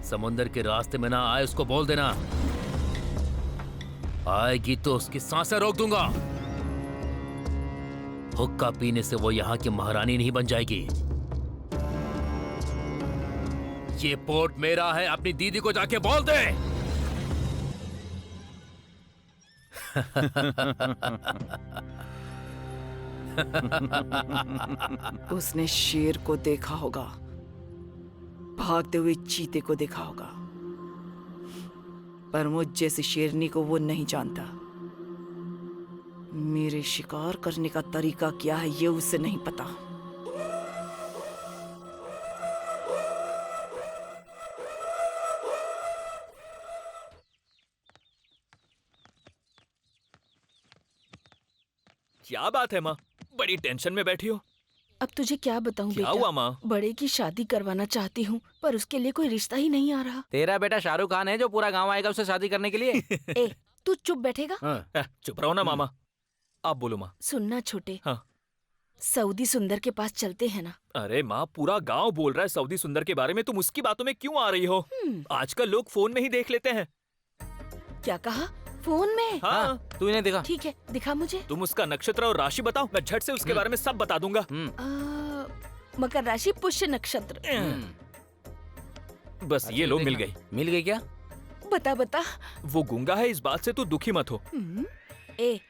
[SPEAKER 1] समुंदर के रास्ते में ना आए उसको बोल देना। आएगी तो उसकी सांसें रोक दूंगा। हुक्का पीने से वो यहाँ की महारानी नहीं बन जाएगी। ये पोर्ट मेरा है, अपनी दीदी को जाके बोल दे।
[SPEAKER 9] उसने शेर को देखा होगा, भागते हुए चीते को देखा होगा, पर मुझ जैसी शेरनी को वो नहीं जानता। मेरे शिकार करने का तरीका क्या है ये उसे नहीं पता।
[SPEAKER 10] क्या बात है माँ, बड़ी टेंशन में बैठी हो?
[SPEAKER 11] अब तुझे क्या बताऊं
[SPEAKER 10] क्या
[SPEAKER 11] बेटा?
[SPEAKER 10] हुआ माँ?
[SPEAKER 11] बड़े की शादी करवाना चाहती हूँ, पर उसके लिए कोई रिश्ता ही नहीं आ रहा।
[SPEAKER 7] तेरा बेटा शाहरुख खान है जो पूरा गांव आएगा उससे शादी करने के लिए।
[SPEAKER 11] ए, तू चुप बैठेगा?
[SPEAKER 10] चुप रहो ना मामा। आप बोलो माँ।
[SPEAKER 11] सुनना छोटे,
[SPEAKER 10] हाँ।
[SPEAKER 11] सऊदी सुंदर के पास चलते हैं ना?
[SPEAKER 10] अरे माँ, पूरा गांव बोल रहा है सऊदी सुंदर के बारे में, तुम उसकी बातों में क्यों आ रही हो? आजकल लोग फोन में ही देख लेते हैं।
[SPEAKER 11] क्या कहा? फोन में?
[SPEAKER 10] हाँ।
[SPEAKER 7] तू इन्हें दिखा।
[SPEAKER 11] ठीक है, दिखा मुझे।
[SPEAKER 10] तुम उसका नक्षत्र और राशि बताओ, मैं झट से उसके बारे में सब बता दूंगा।
[SPEAKER 11] मकर राशि, पुष्य नक्षत्र।
[SPEAKER 10] बस ये लो, मिल गई।
[SPEAKER 7] मिल गई क्या?
[SPEAKER 11] बता बता।
[SPEAKER 10] वो गूंगा है, इस बात से तू दुखी मत हो।
[SPEAKER 11] ए,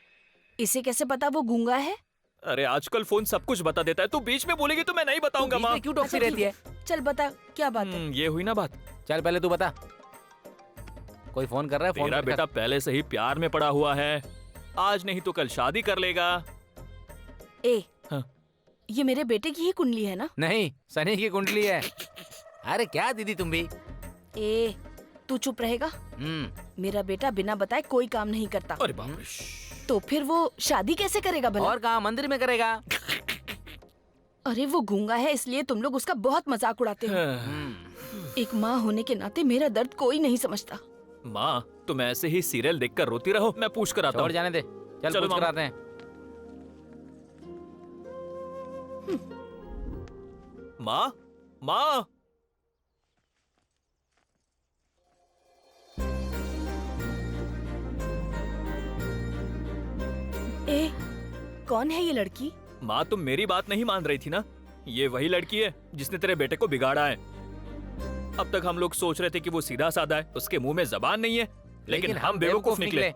[SPEAKER 11] इसे कैसे पता वो गूंगा है?
[SPEAKER 10] अरे आजकल फोन सब कुछ बता देता है, तू बीच में बोलेगी तो मैं नहीं बताऊंगा माँ।
[SPEAKER 7] क्यों टोकती रहती है?
[SPEAKER 11] चल बता, क्या बात है?
[SPEAKER 10] ये हुई ना बात।
[SPEAKER 7] चल पहले तू बता। कोई फोन कर रहा है? फोन
[SPEAKER 10] तेरा बेटा पहले से ही प्यार में पड़ा हुआ है, आज नहीं तो कल शादी कर लेगा।
[SPEAKER 11] हाँ। ये मेरे बेटे की ही कुंडली है ना?
[SPEAKER 7] नहीं, सनी की कुंडली है। अरे क्या दीदी तुम भी?
[SPEAKER 11] तू चुप रहेगा? मेरा बेटा बिना बताए कोई काम नहीं करता।
[SPEAKER 10] अरे बाप रे।
[SPEAKER 11] तो फिर वो शादी कैसे करेगा भला?
[SPEAKER 7] और कहाँ, मंदिर में करेगा।
[SPEAKER 11] अरे वो गूंगा है, इसलिए तुम लोग उसका बहुत मजाक उड़ाते हो। एक माँ होने के नाते मेरा दर्द कोई नहीं समझता।
[SPEAKER 10] माँ, तुम ऐसे ही सीरियल देखकर रोती रहो, मैं पूछ कर आता हूँ।
[SPEAKER 7] छोड़ जाने दे, चल पूछ कर आते हैं।
[SPEAKER 10] माँ, माँ।
[SPEAKER 11] कौन है ये लड़की?
[SPEAKER 10] माँ, तुम मेरी बात नहीं मान रही थी ना? ये वही लड़की है जिसने तेरे बेटे को बिगाड़ा है। अब तक हम लोग सोच रहे थे कि वो सीधा साधा है, उसके मुंह में जबान नहीं है, लेकिन हम बेवकूफ निकले।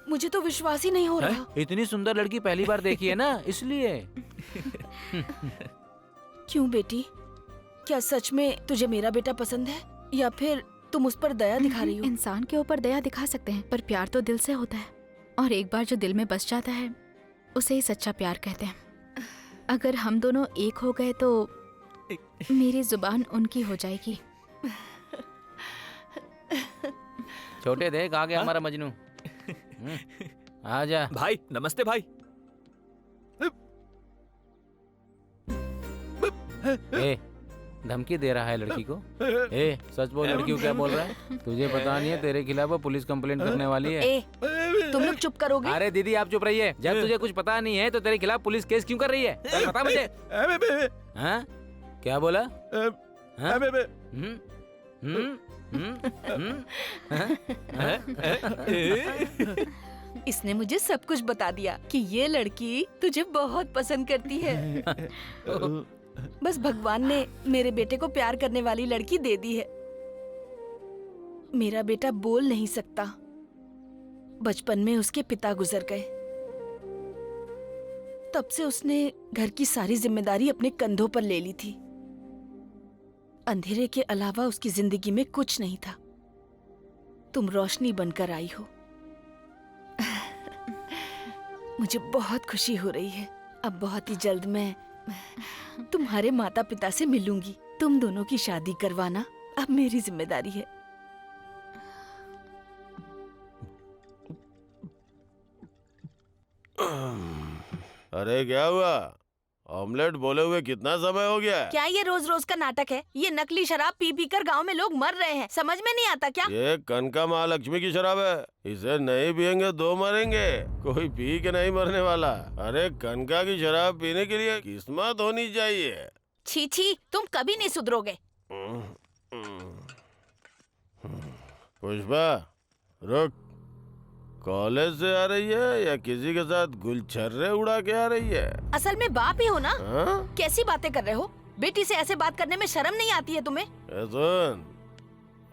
[SPEAKER 11] मुझे तो विश्वास ही नहीं हो रहा।
[SPEAKER 7] इतनी सुंदर लड़की पहली बार देखी है ना, इसलिए।
[SPEAKER 11] क्यों बेटी, क्या सच में तुझे मेरा बेटा पसंद है, या फिर तुम उस पर दया दिखा रही हो?
[SPEAKER 3] इंसान के ऊपर दया दिखा सकते हैं, पर प्यार तो दिल से होता है, और एक बार जो दिल में बस जाता है उसे ही सच्चा प्यार कहते हैं। अगर हम दोनों एक हो गए तो मेरी जुबान उनकी हो जाएगी।
[SPEAKER 7] छोटे देख, आ गया हमारा मजनू। आजा
[SPEAKER 10] भाई। नमस्ते भाई।
[SPEAKER 7] धमकी दे रहा है लड़की को। सच बोल, लड़की को क्या बोल रहा है? तुझे पता नहीं है तेरे खिलाफ वो पुलिस कंप्लेंट करने वाली है।
[SPEAKER 11] तुम लोग चुप करोगे?
[SPEAKER 7] अरे दीदी आप चुप रहिए। जब तुझे कुछ पता नहीं है तो तेरे खिलाफ पुलिस केस क्यों कर रही है? पता मुझे। हाँ? क्या बोला?
[SPEAKER 11] इसने मुझे सब कुछ बता दिया कि ये लड़की तुझे बहुत पसंद करती है। बस भगवान ने मेरे बेटे को प्यार करने वाली लड़की दे दी है। मेरा बेटा बोल नहीं सकता। बचपन में उसके पिता गुजर गए। तब से उसने घर की सारी जिम्मेदारी अपने कंधों पर ले ली थी। अंधेरे के अलावा उसकी जिंदगी में कुछ नहीं था। तुम रोशनी बनकर आई हो। मुझे बहुत खुशी हो रही है। अब बहुत ही जल्द मैं तुम्हारे माता पिता से मिलूंगी। तुम दोनों की शादी करवाना अब मेरी जिम्मेदारी है।
[SPEAKER 14] अरे क्या हुआ? ऑमलेट बोले हुए कितना समय हो गया?
[SPEAKER 11] क्या ये रोज रोज का नाटक है? ये नकली शराब पी पी कर गाँव में लोग मर रहे हैं। समझ में नहीं आता क्या?
[SPEAKER 14] ये कनका महालक्ष्मी की शराब है। इसे नहीं पियेंगे दो मरेंगे। कोई पी के नहीं मरने वाला। अरे कनका की शराब पीने के लिए किस्मत होनी चाहिए।
[SPEAKER 11] छी छी, तुम कभी नहीं सुधरोगे।
[SPEAKER 14] पुष्पा रुक। कॉलेज से आ रही है या किसी के साथ गुलछर्रे उड़ा के आ रही है?
[SPEAKER 11] असल में बाप ही हो ना?
[SPEAKER 14] हाँ?
[SPEAKER 11] कैसी बातें कर रहे हो? बेटी से ऐसे बात करने में शर्म नहीं आती है तुम्हें?
[SPEAKER 14] सुन,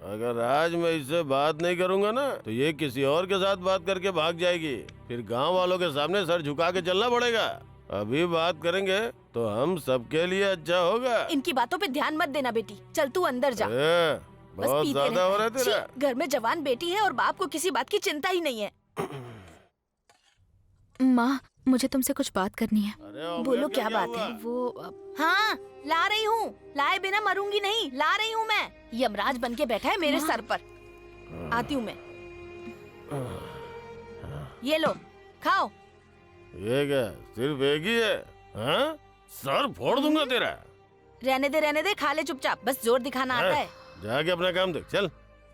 [SPEAKER 14] अगर आज मैं इससे बात नहीं करूंगा ना तो ये किसी और के साथ बात करके भाग जाएगी। फिर गांव वालों के सामने सर झुका के चलना पड़ेगा। अभी बात करेंगे तो हम सबके लिए अच्छा होगा।
[SPEAKER 11] इनकी बातों पे ध्यान मत देना बेटी। चल तू अंदर जा। बस
[SPEAKER 14] बहुत
[SPEAKER 11] पीते
[SPEAKER 14] ज्यादा
[SPEAKER 11] रह।
[SPEAKER 14] हो रहा है तेरा।
[SPEAKER 11] छी, घर में जवान बेटी है और बाप को किसी बात की चिंता ही नहीं है।
[SPEAKER 3] माँ, मुझे तुमसे कुछ बात करनी है।
[SPEAKER 11] बोलो क्या बात है? वो हाँ, ला रही हूँ। लाए बिना मरूंगी नहीं। ला रही हूँ मैं। यमराज बन के बैठा है मेरे सर पर। आती हूँ मैं। ये लो, खाओ।
[SPEAKER 14] ये क्या सिर्फ एक ही है? हाँ? सर फोड़ दूंगा तेरा।
[SPEAKER 11] रहने दे, खा ले चुपचाप। बस जोर दिखाना आता है।
[SPEAKER 14] जाके अपना काम देख। चल।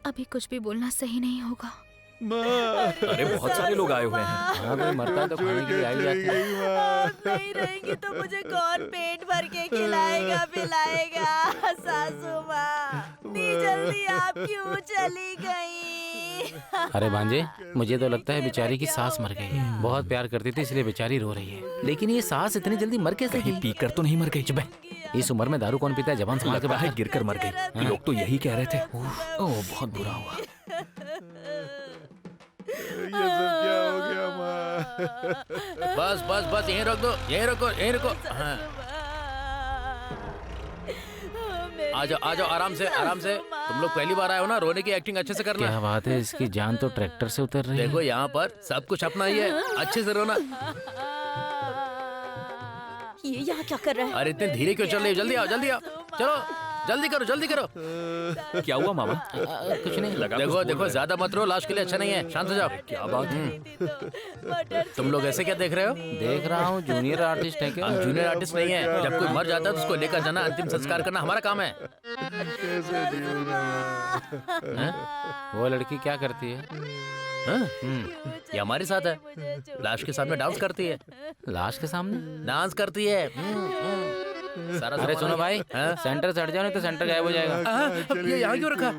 [SPEAKER 3] अभी कुछ भी बोलना सही नहीं होगा।
[SPEAKER 10] अरे बहुत सारे लोग आए हुए हैं।
[SPEAKER 7] हाँ, कोई मरता है तो खाने के लिए आई जाती है।
[SPEAKER 12] आप नहीं रहेंगी तो मुझे कौन पेट भर के खिलाएगा पिलाएगा? सासू माँ, इतनी जल्दी आप क्यों चली गई?
[SPEAKER 7] अरे भांजे, मुझे तो लगता है बेचारी की सास मर गई। बहुत प्यार करती थी इसलिए बेचारी रो रही है। लेकिन ये सास इतनी जल्दी मर कैसे गई?
[SPEAKER 10] पीकर तो नहीं मर गई।
[SPEAKER 7] चुप है। इस उम्र में दारू कौन पीता है? जबान संभाल के बात कर।
[SPEAKER 10] गिरकर मर गई। लोग तो यही कह रहे थे। ओह, बहुत बुरा हुआ।
[SPEAKER 14] ये सब क्या हो गया माँ?
[SPEAKER 1] बस बस बस, यहीं रोक दो, यहीं रुको, यहीं रुको। हाँ। आ जाओ, आ जाओ, आराम से, आराम से। तुम लोग पहली बार आए हो ना, रोने की एक्टिंग अच्छे से करना।
[SPEAKER 7] क्या बात है, इसकी जान तो ट्रैक्टर से उतर रही है।
[SPEAKER 1] देखो यहाँ पर सब कुछ अपना ही है। अच्छे से रोना।
[SPEAKER 12] ये यहाँ क्या कर रहा है?
[SPEAKER 1] अरे इतने धीरे क्यों चल रही हो? जल्दी आओ, जल्दी आओ। चलो, जल्दी करो, जल्दी करो।
[SPEAKER 10] क्या हुआ मामा?
[SPEAKER 1] कुछ नहीं लगा। देखो देखो, ज्यादा मत रो, लाश के लिए अच्छा नहीं है। शांत हो जाओ।
[SPEAKER 10] क्या बात है?
[SPEAKER 1] तुम लोग ऐसे क्या देख रहे हो?
[SPEAKER 7] देख रहा हूँ, जूनियर आर्टिस्ट है क्या?
[SPEAKER 1] हम जूनियर आर्टिस्ट नहीं है। जब कोई मर जाता है तो उसको लेकर जाना, अंतिम संस्कार करना हमारा काम है।
[SPEAKER 7] वो लड़की क्या करती है?
[SPEAKER 1] ये हमारे साथ है। लाश के सामने डांस करती है।
[SPEAKER 7] लाश के सामने
[SPEAKER 1] डांस करती है।
[SPEAKER 7] सारा अरे सुनो भाई, सेंटर से हट जाओ नहीं तो सेंटर गायब हो जाएगा।
[SPEAKER 1] ये यहाँ क्यों रखा?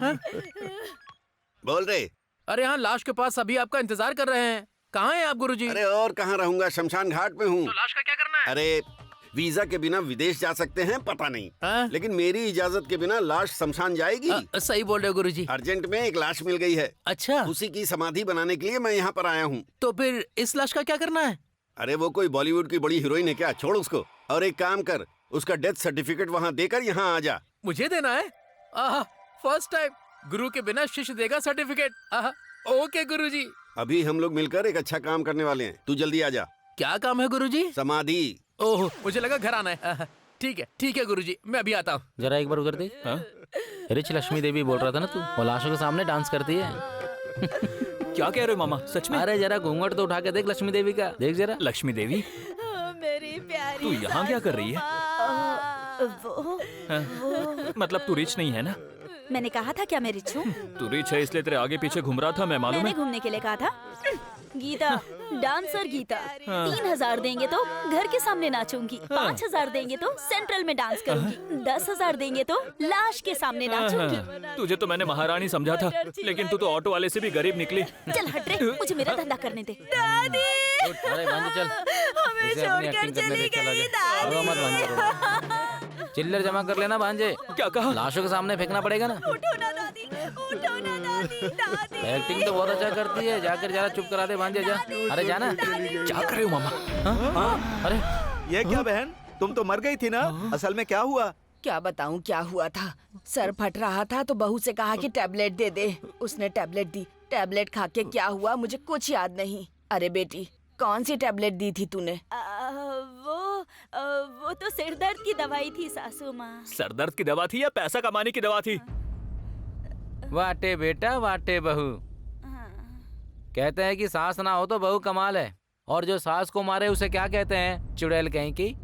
[SPEAKER 2] बोल रहे।
[SPEAKER 1] अरे यहाँ लाश के पास अभी आपका इंतजार कर रहे हैं। कहाँ हैं आप गुरुजी?
[SPEAKER 2] अरे और कहाँ रहूंगा, शमशान घाट पे हूँ।
[SPEAKER 1] तो लाश का क्या करना है?
[SPEAKER 2] अरे वीजा के बिना विदेश जा सकते हैं पता नहीं, लेकिन मेरी इजाजत के बिना लाश शमशान जाएगी?
[SPEAKER 1] सही बोल रहे हो गुरुजी।
[SPEAKER 2] अर्जेंट में एक लाश मिल गई है।
[SPEAKER 1] अच्छा,
[SPEAKER 2] उसी की समाधि बनाने के लिए मैं यहाँ पर आया हूँ।
[SPEAKER 1] तो फिर इस लाश का क्या करना है?
[SPEAKER 2] अरे वो कोई बॉलीवुड की बड़ी हीरोइन है क्या? छोड़ उसको। और एक काम कर, उसका डेथ सर्टिफिकेट वहाँ देकर यहाँ आ जा।
[SPEAKER 1] मुझे देना है? फर्स्ट टाइम गुरु के बिना शिष्य देगा सर्टिफिकेट। ओके गुरुजी।
[SPEAKER 2] अभी हम लोग मिलकर एक अच्छा काम करने वाले हैं, तू जल्दी आ जा।
[SPEAKER 1] क्या काम है गुरुजी?
[SPEAKER 2] समाधि।
[SPEAKER 1] ओह, मुझे लगा घर आना है। ठीक है गुरुजी, मैं अभी आता हूँ।
[SPEAKER 7] जरा एक बार उधर देख। रिच लक्ष्मी देवी बोल रहा था ना तू, वो लाशों के सामने डांस करती है।
[SPEAKER 10] क्या कह रहे हो मामा? सच में?
[SPEAKER 7] अरे जरा घूंघट तो उठा के देख लक्ष्मी देवी का। देख जरा।
[SPEAKER 10] लक्ष्मी देवी,
[SPEAKER 12] मेरी प्यारी
[SPEAKER 10] तू यहाँ क्या कर रही है? मतलब तू रिच नहीं है ना?
[SPEAKER 12] मैंने कहा था क्या मैं रिच हूँ?
[SPEAKER 10] तू रिच है इसलिए तेरे आगे पीछे घूम रहा था, मैं मालूम है।
[SPEAKER 12] मैंने घूमने के लिए कहा था? गीता, डांसर गीता। 3000 देंगे तो घर के सामने नाचूंगी, 5000 देंगे तो सेंट्रल में डांस करूंगी, 10,000 देंगे तो लाश के सामने नाचूंगी।
[SPEAKER 10] तुझे तो मैंने महारानी समझा था, लेकिन तू तो ऑटो वाले से भी गरीब निकली।
[SPEAKER 12] चल हट रे, मुझे मेरा धंधा करने दे।
[SPEAKER 7] दादी, अरे भांजे चल,
[SPEAKER 12] हमें छोड़कर चली गई दादी।
[SPEAKER 7] चिल्लर जमा कर लेना भांजे।
[SPEAKER 10] क्या कहा?
[SPEAKER 7] लाशों के सामने फेंकना पड़ेगा ना।
[SPEAKER 12] उठो ना दादी, उठो ना दादी, दादी।
[SPEAKER 7] एक्टिंग तो बहुत अच्छा करती है, जाकर जरा चुप करा दे भांजे, जा। अरे जाना।
[SPEAKER 10] क्या कर रहे हो मामा?
[SPEAKER 7] अरे
[SPEAKER 5] ये क्या बहन, तुम तो मर गई थी ना? असल में क्या हुआ?
[SPEAKER 11] क्या बताऊं क्या हुआ था। सर फट रहा था तो बहू से कहा कि टैबलेट दे दे। उसने टैबलेट दी। टैबलेट खा के क्या हुआ मुझे कुछ याद नहीं। अरे बेटी, कौन सी टैबलेट दी थी तूने?
[SPEAKER 12] वो तो सिर दर्द की दवाई थी सासू माँ।
[SPEAKER 10] सर दर्द की दवा थी या पैसा कमाने की दवा थी?
[SPEAKER 7] वाटे बेटा वाटे बहू। कहते हैं कि सास ना हो तो बहू कमाल है, और जो सास को मारे उसे क्या कहते हैं? चुड़ैल कहीं की।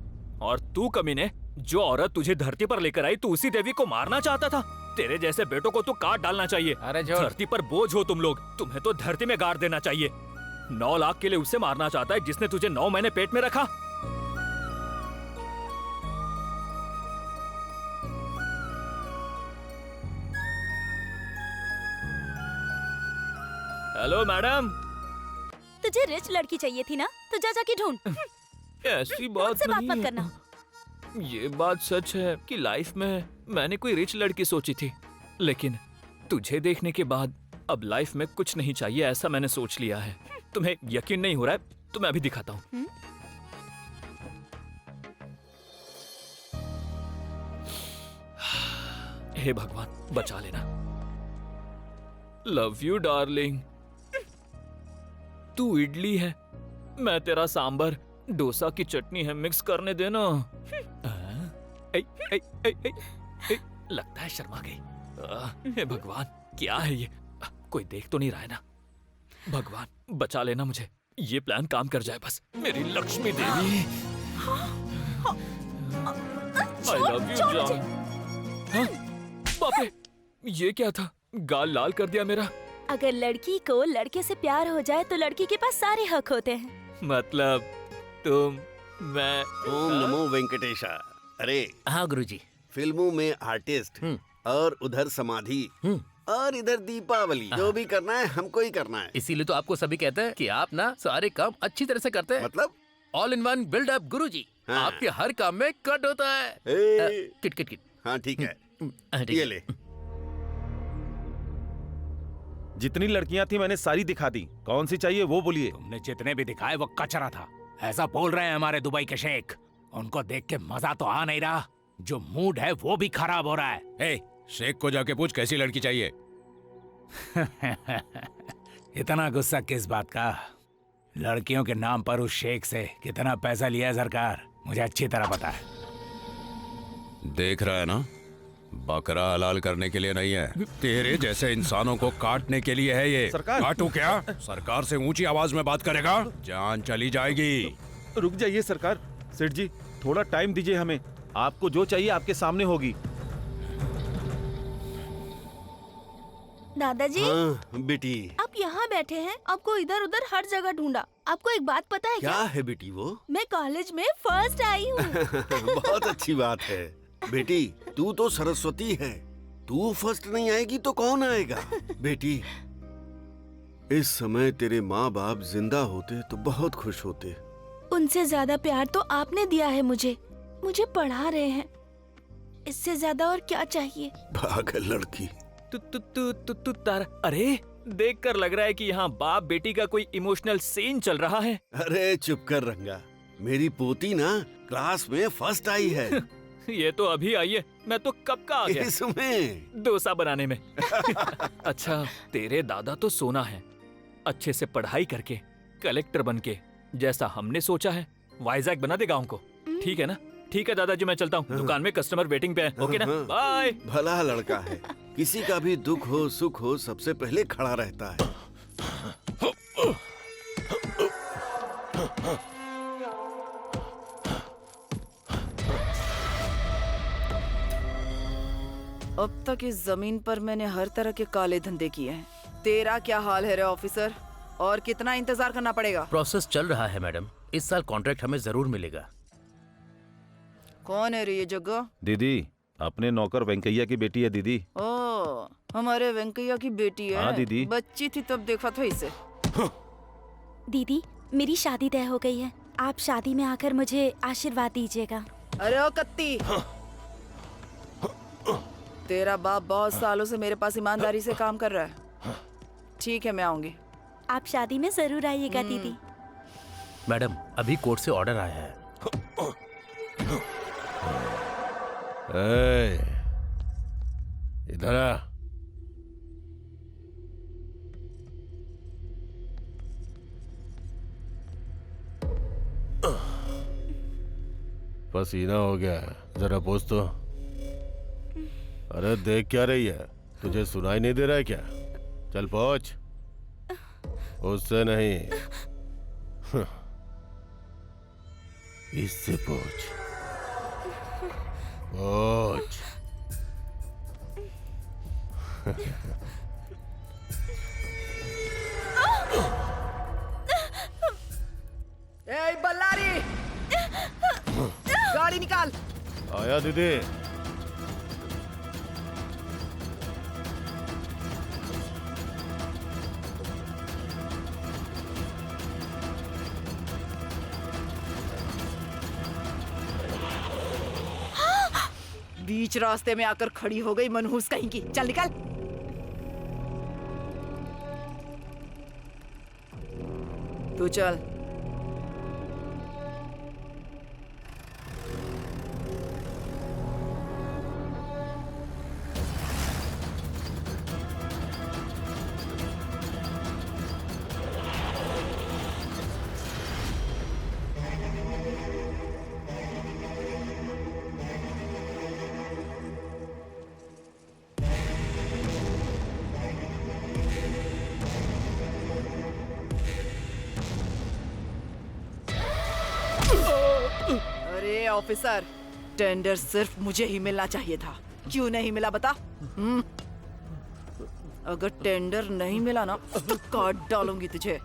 [SPEAKER 10] और तू कमीने, जो औरत तुझे धरती पर लेकर आई, तू उसी देवी को मारना चाहता था। तेरे जैसे बेटों को तो काट डालना चाहिए।
[SPEAKER 7] अरे
[SPEAKER 10] धरती पर बोझ हो तुम लोग, तुम्हें तो धरती में गाड़ देना चाहिए। 9 लाख के लिए उसे मारना चाहता है जिसने तुझे 9 महीने पेट में रखा। Hello madam.
[SPEAKER 12] तुझे रिच लड़की चाहिए थी ना, तो जा जाके ढूंढ।
[SPEAKER 10] ऐसी बात
[SPEAKER 12] मुझसे बात
[SPEAKER 10] नहीं
[SPEAKER 12] मत करना।
[SPEAKER 10] ये बात सच है कि लाइफ में मैंने कोई रिच लड़की सोची थी, लेकिन तुझे देखने के बाद अब लाइफ में कुछ नहीं चाहिए, ऐसा मैंने सोच लिया है। तुम्हें यकीन नहीं हो रहा है तो मैं अभी दिखाता हूँ। हे भगवान, बचा लेना। Love you darling. तू इडली है, मैं तेरा सांबर, डोसा की चटनी है, मिक्स करने देना। लगता है शर्मा गई। हे भगवान, क्या है ये? कोई देख तो नहीं रहा है ना? भगवान बचा लेना मुझे, ये प्लान काम कर जाए बस। मेरी लक्ष्मी देवी। आई लव यू जान। हाँ? बाप रे, ये क्या था? गाल लाल कर दिया मेरा।
[SPEAKER 12] अगर लड़की को लड़के से प्यार हो जाए तो लड़की के पास सारे हक होते हैं।
[SPEAKER 10] मतलब तुम, मैं।
[SPEAKER 2] ओम नमो वेंकटेशा। अरे
[SPEAKER 1] हाँ गुरुजी।
[SPEAKER 2] फिल्मों में आर्टिस्ट और उधर समाधि और इधर दीपावली, जो भी करना है हमको ही करना है।
[SPEAKER 1] इसीलिए तो आपको सभी कहते हैं कि आप ना सारे काम अच्छी तरह से करते हैं।
[SPEAKER 2] मतलब
[SPEAKER 1] all in one build up गुरुजी।
[SPEAKER 2] हाँ।
[SPEAKER 1] आपके हर काम में कट होता है। Kit kit kit.
[SPEAKER 2] हाँ ठीक है,
[SPEAKER 1] ठीक
[SPEAKER 2] ये
[SPEAKER 1] है।
[SPEAKER 2] ले।
[SPEAKER 8] जितनी लड़कियां थी मैंने सारी दिखा दी, कौन सी चाहिए वो बोलिए।
[SPEAKER 6] तुमने जितने भी दिखाए वो कचरा था, ऐसा बोल रहे हैं हमारे दुबई के शेख। उनको देख के मजा तो आ नहीं रहा, जो मूड है वो भी खराब हो रहा है।
[SPEAKER 4] ए, शेख को जाके पूछ कैसी लड़की चाहिए।
[SPEAKER 6] इतना गुस्सा किस बात का? लड़कियों के नाम पर उस शेख से कितना पैसा लिया है सरकार, मुझे अच्छी तरह पता है।
[SPEAKER 13] देख रहा है ना, बकरा हलाल करने के लिए नहीं है, तेरे जैसे इंसानों को काटने के लिए है ये।
[SPEAKER 8] सरकार।
[SPEAKER 13] काटू क्या? सरकार से ऊंची आवाज में बात करेगा, जान चली जाएगी।
[SPEAKER 8] रुक जाइए सरकार। सेठ जी थोड़ा टाइम दीजिए हमें, आपको जो चाहिए आपके सामने होगी।
[SPEAKER 12] दादाजी।
[SPEAKER 2] हाँ बेटी।
[SPEAKER 12] आप यहाँ बैठे हैं, आपको इधर उधर हर जगह ढूंढा। आपको एक बात पता है
[SPEAKER 2] क्या है बेटी वो?
[SPEAKER 12] मैं कॉलेज में फर्स्ट आई हूँ।
[SPEAKER 2] बहुत अच्छी बात है बेटी, तू तो सरस्वती है, तू फर्स्ट नहीं आएगी तो कौन आएगा? बेटी, इस समय तेरे माँ बाप जिंदा होते तो बहुत खुश होते।
[SPEAKER 12] उनसे ज्यादा प्यार तो आपने दिया है मुझे पढ़ा रहे हैं, इससे ज्यादा और क्या चाहिए?
[SPEAKER 2] पागल लड़की।
[SPEAKER 10] तू तारा। अरे देख कर लग रहा है कि यहाँ बाप बेटी का कोई इमोशनल सीन चल रहा है।
[SPEAKER 2] अरे चुप कर रंगा, मेरी पोती ना क्लास में फर्स्ट आई है।
[SPEAKER 10] ये तो अभी आई है, मैं तो कब का आ गया
[SPEAKER 2] इसमें
[SPEAKER 10] डोसा बनाने में। अच्छा, तेरे दादा तो सोना है, अच्छे से पढ़ाई करके कलेक्टर बन के, जैसा हमने सोचा है वाइजैक बना दे गाँव को। ठीक है ना? ठीक है दादाजी, मैं चलता हूँ, दुकान में कस्टमर वेटिंग पे है। ओके ना? बाय।
[SPEAKER 2] भला लड़का है, किसी का भी दुख हो सुख हो सबसे पहले खड़ा रहता है।
[SPEAKER 9] अब तक इस जमीन पर मैंने हर तरह के काले धंधे किए हैं। तेरा क्या हाल है रे ऑफिसर? और कितना इंतजार करना पड़ेगा?
[SPEAKER 1] प्रोसेस चल रहा है मैडम, इस साल कॉन्ट्रैक्ट हमें जरूर मिलेगा।
[SPEAKER 9] कौन है रे ये जग्गा?
[SPEAKER 8] दीदी, अपने नौकर वेंकैया की बेटी है दीदी।
[SPEAKER 9] ओ, हमारे वेंकैया की बेटी है।
[SPEAKER 8] हाँ दीदी।
[SPEAKER 9] बच्ची थी तब देखा था इसे।
[SPEAKER 12] दीदी, मेरी शादी तय हो गई है। आप शादी में आकर मुझे आशीर्वाद दीजिएगा।
[SPEAKER 9] अरे ओ कत्ती, तेरा बाप बहुत सालों से मेरे पास ईमानदारी से काम कर रहा है। ठीक है, मैं आऊंगी।
[SPEAKER 12] आप शादी में जरूर आइएगा दीदी।
[SPEAKER 1] मैडम, अभी कोर्ट से ऑर्डर आया है।
[SPEAKER 14] इधर आ। पसीना हो गया है, जरा पोंछ तो। अरे देख क्या रही है, तुझे सुनाई नहीं दे रहा है क्या? चल पोंछ। उससे नहीं, इससे पोंछ। पोंछ।
[SPEAKER 9] ए बल्लारी, गाड़ी निकाल।
[SPEAKER 14] आया दीदी।
[SPEAKER 9] बीच रास्ते में आकर खड़ी हो गई मनहूस कहीं की। चल निकल। तू चल। अरे ऑफिसर, टेंडर सिर्फ मुझे ही मिलना चाहिए था। क्यों नहीं मिला बता? अगर टेंडर नहीं मिला ना तो काट डालूंगी तुझे।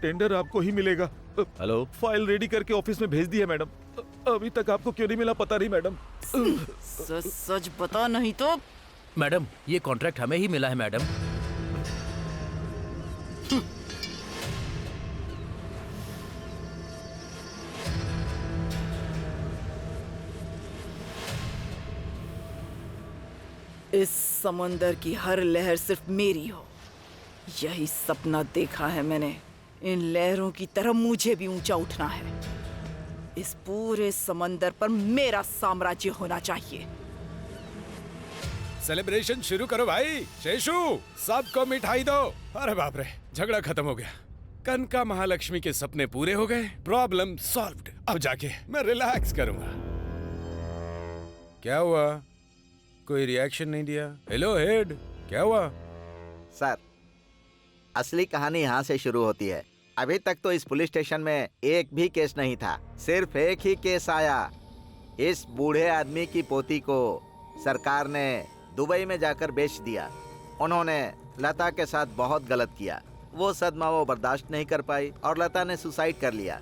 [SPEAKER 8] टेंडर आपको ही मिलेगा। हेलो, फाइल रेडी करके ऑफिस में भेज दी है मैडम। अभी तक आपको क्यों नहीं मिला पता नहीं मैडम।
[SPEAKER 9] सच सच बता, नहीं तो।
[SPEAKER 1] मैडम, ये कॉन्ट्रैक्ट हमें ही मिला है मैडम।
[SPEAKER 9] इस समंदर की हर लहर सिर्फ मेरी हो, यही सपना देखा है मैंने। इन लहरों की तरह मुझे भी ऊंचा उठना है। इस पूरे समंदर पर मेरा साम्राज्य होना चाहिए।
[SPEAKER 4] सेलिब्रेशन शुरू करो भाई। शेषु, सबको मिठाई दो। अरे बाप रे, झगड़ा खत्म हो गया। कनका महालक्ष्मी के सपने पूरे हो गए। Problem solved. अब जाके मैं रिलैक्स करूंगा। क्या हुआ? कोई रिएक्शन नहीं दिया? हेलो हेड, क्या हुआ?
[SPEAKER 5] सर, असली कहानी यहाँ से शुरू होती है। अभी तक तो इस पुलिस स्टेशन में एक भी केस नहीं था। सिर्फ एक ही केस आया। इस बूढ़े आदमी की पोती को सरकार ने दुबई में जाकर बेच दिया। उन्होंने लता के साथ बहुत गलत किया। वो सदमा वो बर्दाश्त नहीं कर पाई और लता ने सुसाइड कर लिया।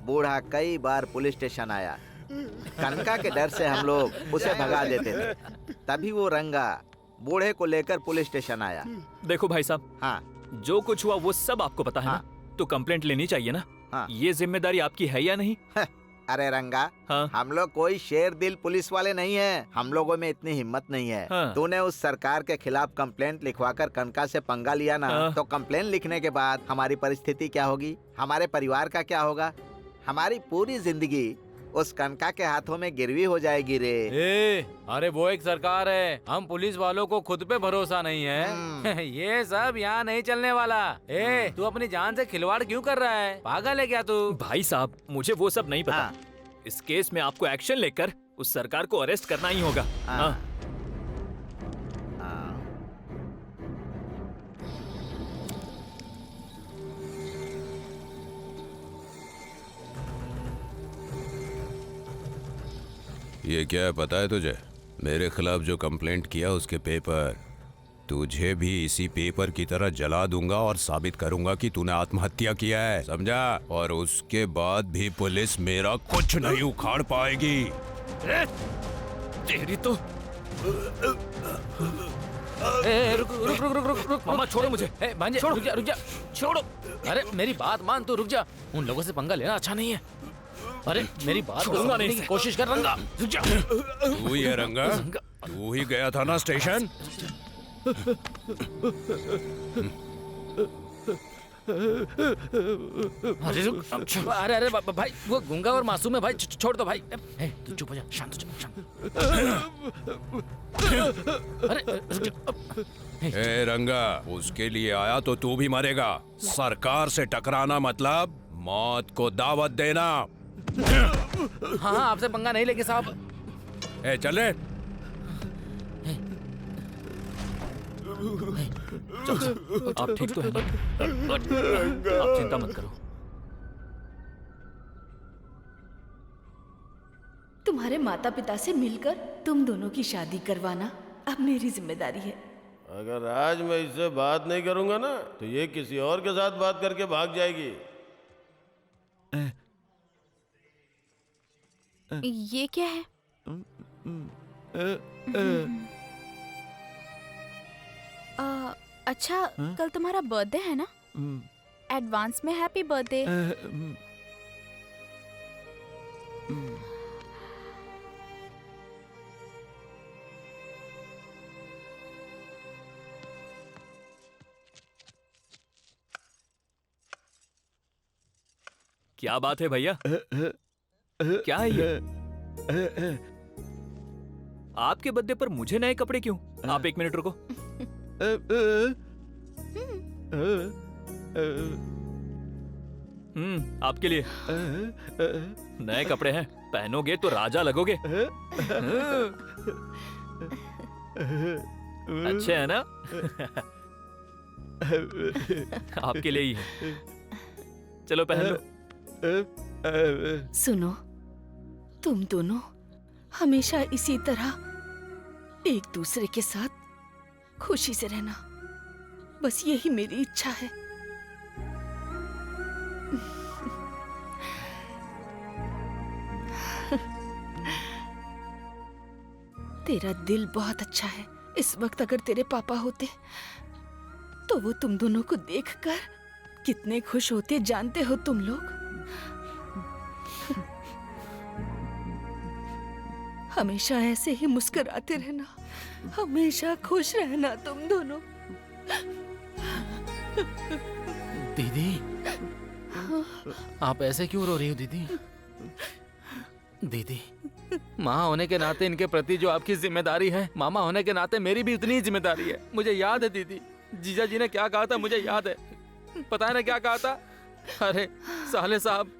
[SPEAKER 5] बूढ़ा कई बार पुलिस स्टेशन आया। कनका के डर से हम लोग उसे भगा देते थे। तभी वो रंगा बूढ़े को लेकर पुलिस स्टेशन आया।
[SPEAKER 10] देखो भाई साहब,
[SPEAKER 5] हाँ,
[SPEAKER 10] जो कुछ हुआ वो सब आपको पता है
[SPEAKER 5] हाँ,
[SPEAKER 10] ना? तो कंप्लेंट लेनी चाहिए ना?
[SPEAKER 5] हाँ।
[SPEAKER 10] ये जिम्मेदारी आपकी है या नहीं?
[SPEAKER 5] अरे रंगा,
[SPEAKER 10] हाँ?
[SPEAKER 5] हम लोग कोई शेर दिल पुलिस वाले नहीं हैं। हम लोगों में इतनी हिम्मत नहीं है।
[SPEAKER 10] हाँ।
[SPEAKER 5] तूने उस सरकार के खिलाफ कंप्लेंट लिखवाकर कनका से पंगा लिया ना,
[SPEAKER 10] हाँ।
[SPEAKER 5] तो कंप्लेंट लिखने के बाद हमारी परिस्थिति क्या होगी? हमारे परिवार का क्या होगा? हमारी पूरी जिंदगी उस कनका के हाथों में गिरवी हो जाएगी रे।
[SPEAKER 7] अरे वो एक सरकार है, हम पुलिस वालों को खुद पे भरोसा नहीं है। ये सब यहाँ नहीं चलने वाला। तू अपनी जान से खिलवाड़ क्यों कर रहा है? पागल है क्या तू?
[SPEAKER 10] भाई साहब, मुझे वो सब नहीं पता।
[SPEAKER 5] हाँ।
[SPEAKER 10] इस केस में आपको एक्शन लेकर उस सरकार को अरेस्ट करना ही होगा। हाँ।
[SPEAKER 13] ये क्या है पता है तुझे? मेरे खिलाफ जो कंप्लेंट किया उसके पेपर तुझे भी इसी पेपर की तरह जला दूंगा और साबित करूंगा कि तूने आत्महत्या किया है, समझा? और उसके बाद भी पुलिस मेरा कुछ नहीं उखाड़ पाएगी।
[SPEAKER 10] तेरी तो
[SPEAKER 7] रुक रुक रुक रुक रुक रुक
[SPEAKER 10] मामा छोड़ो मुझे।
[SPEAKER 7] भांजे रुक जा छोड़ो। अरे मेरी बात मान, तू रुक जा। उन लोगों से पंगा लेना अच्छा नहीं है। अरे मेरी बात को समझने की कोशिश कर रंगा। रुक जा।
[SPEAKER 13] तू ही है रंगा? तू ही गया था ना स्टेशन?
[SPEAKER 7] अरे रुक। अरे अरे भाई वो गूंगा और मासूम है भाई, छोड़ दो भाई। तू चुप हो जा, शांत हो जा, शांत। अरे
[SPEAKER 13] ए रंगा, उसके लिए आया तो तू भी मरेगा। सरकार से टकराना मतलब मौत को दावत देना।
[SPEAKER 7] हाँ आपसे पंगा नहीं लेके साहब।
[SPEAKER 13] ए चले।
[SPEAKER 10] आप ठीक तो है ना? आप चिंता मत करो।
[SPEAKER 11] तुम्हारे माता पिता से मिलकर तुम दोनों की शादी करवाना अब मेरी जिम्मेदारी है।
[SPEAKER 14] अगर आज मैं इससे बात नहीं करूंगा ना तो ये किसी और के साथ बात करके भाग जाएगी।
[SPEAKER 3] ये क्या है? अच्छा कल तुम्हारा बर्थडे है ना? एडवांस में हैप्पी बर्थडे।
[SPEAKER 10] क्या बात है भैया? क्या है ये? आपके बर्थडे पर मुझे नए कपड़े क्यों? आप एक मिनट रुको। आपके लिए नए कपड़े हैं, पहनोगे तो राजा लगोगे। अच्छे है ना? आपके लिए ही है। चलो पहन लो।
[SPEAKER 11] सुनो, तुम दोनों हमेशा इसी तरह एक दूसरे के साथ खुशी से रहना, बस यही मेरी इच्छा है। तेरा दिल बहुत अच्छा है। इस वक्त अगर तेरे पापा होते तो वो तुम दोनों को देखकर कितने खुश होते, जानते हो तुम लोग? हमेशा ऐसे ही मुस्कुराते रहना, हमेशा खुश रहना तुम दोनों।
[SPEAKER 7] दीदी, आप ऐसे क्यों रो रही हो दीदी? दीदी, माँ होने के नाते इनके प्रति जो आपकी जिम्मेदारी है, मामा होने के नाते मेरी भी उतनी ही जिम्मेदारी है। मुझे याद है दीदी, जीजा जी ने क्या कहा था, मुझे याद है। पता है ना क्या कहा था? अरे साले साहब,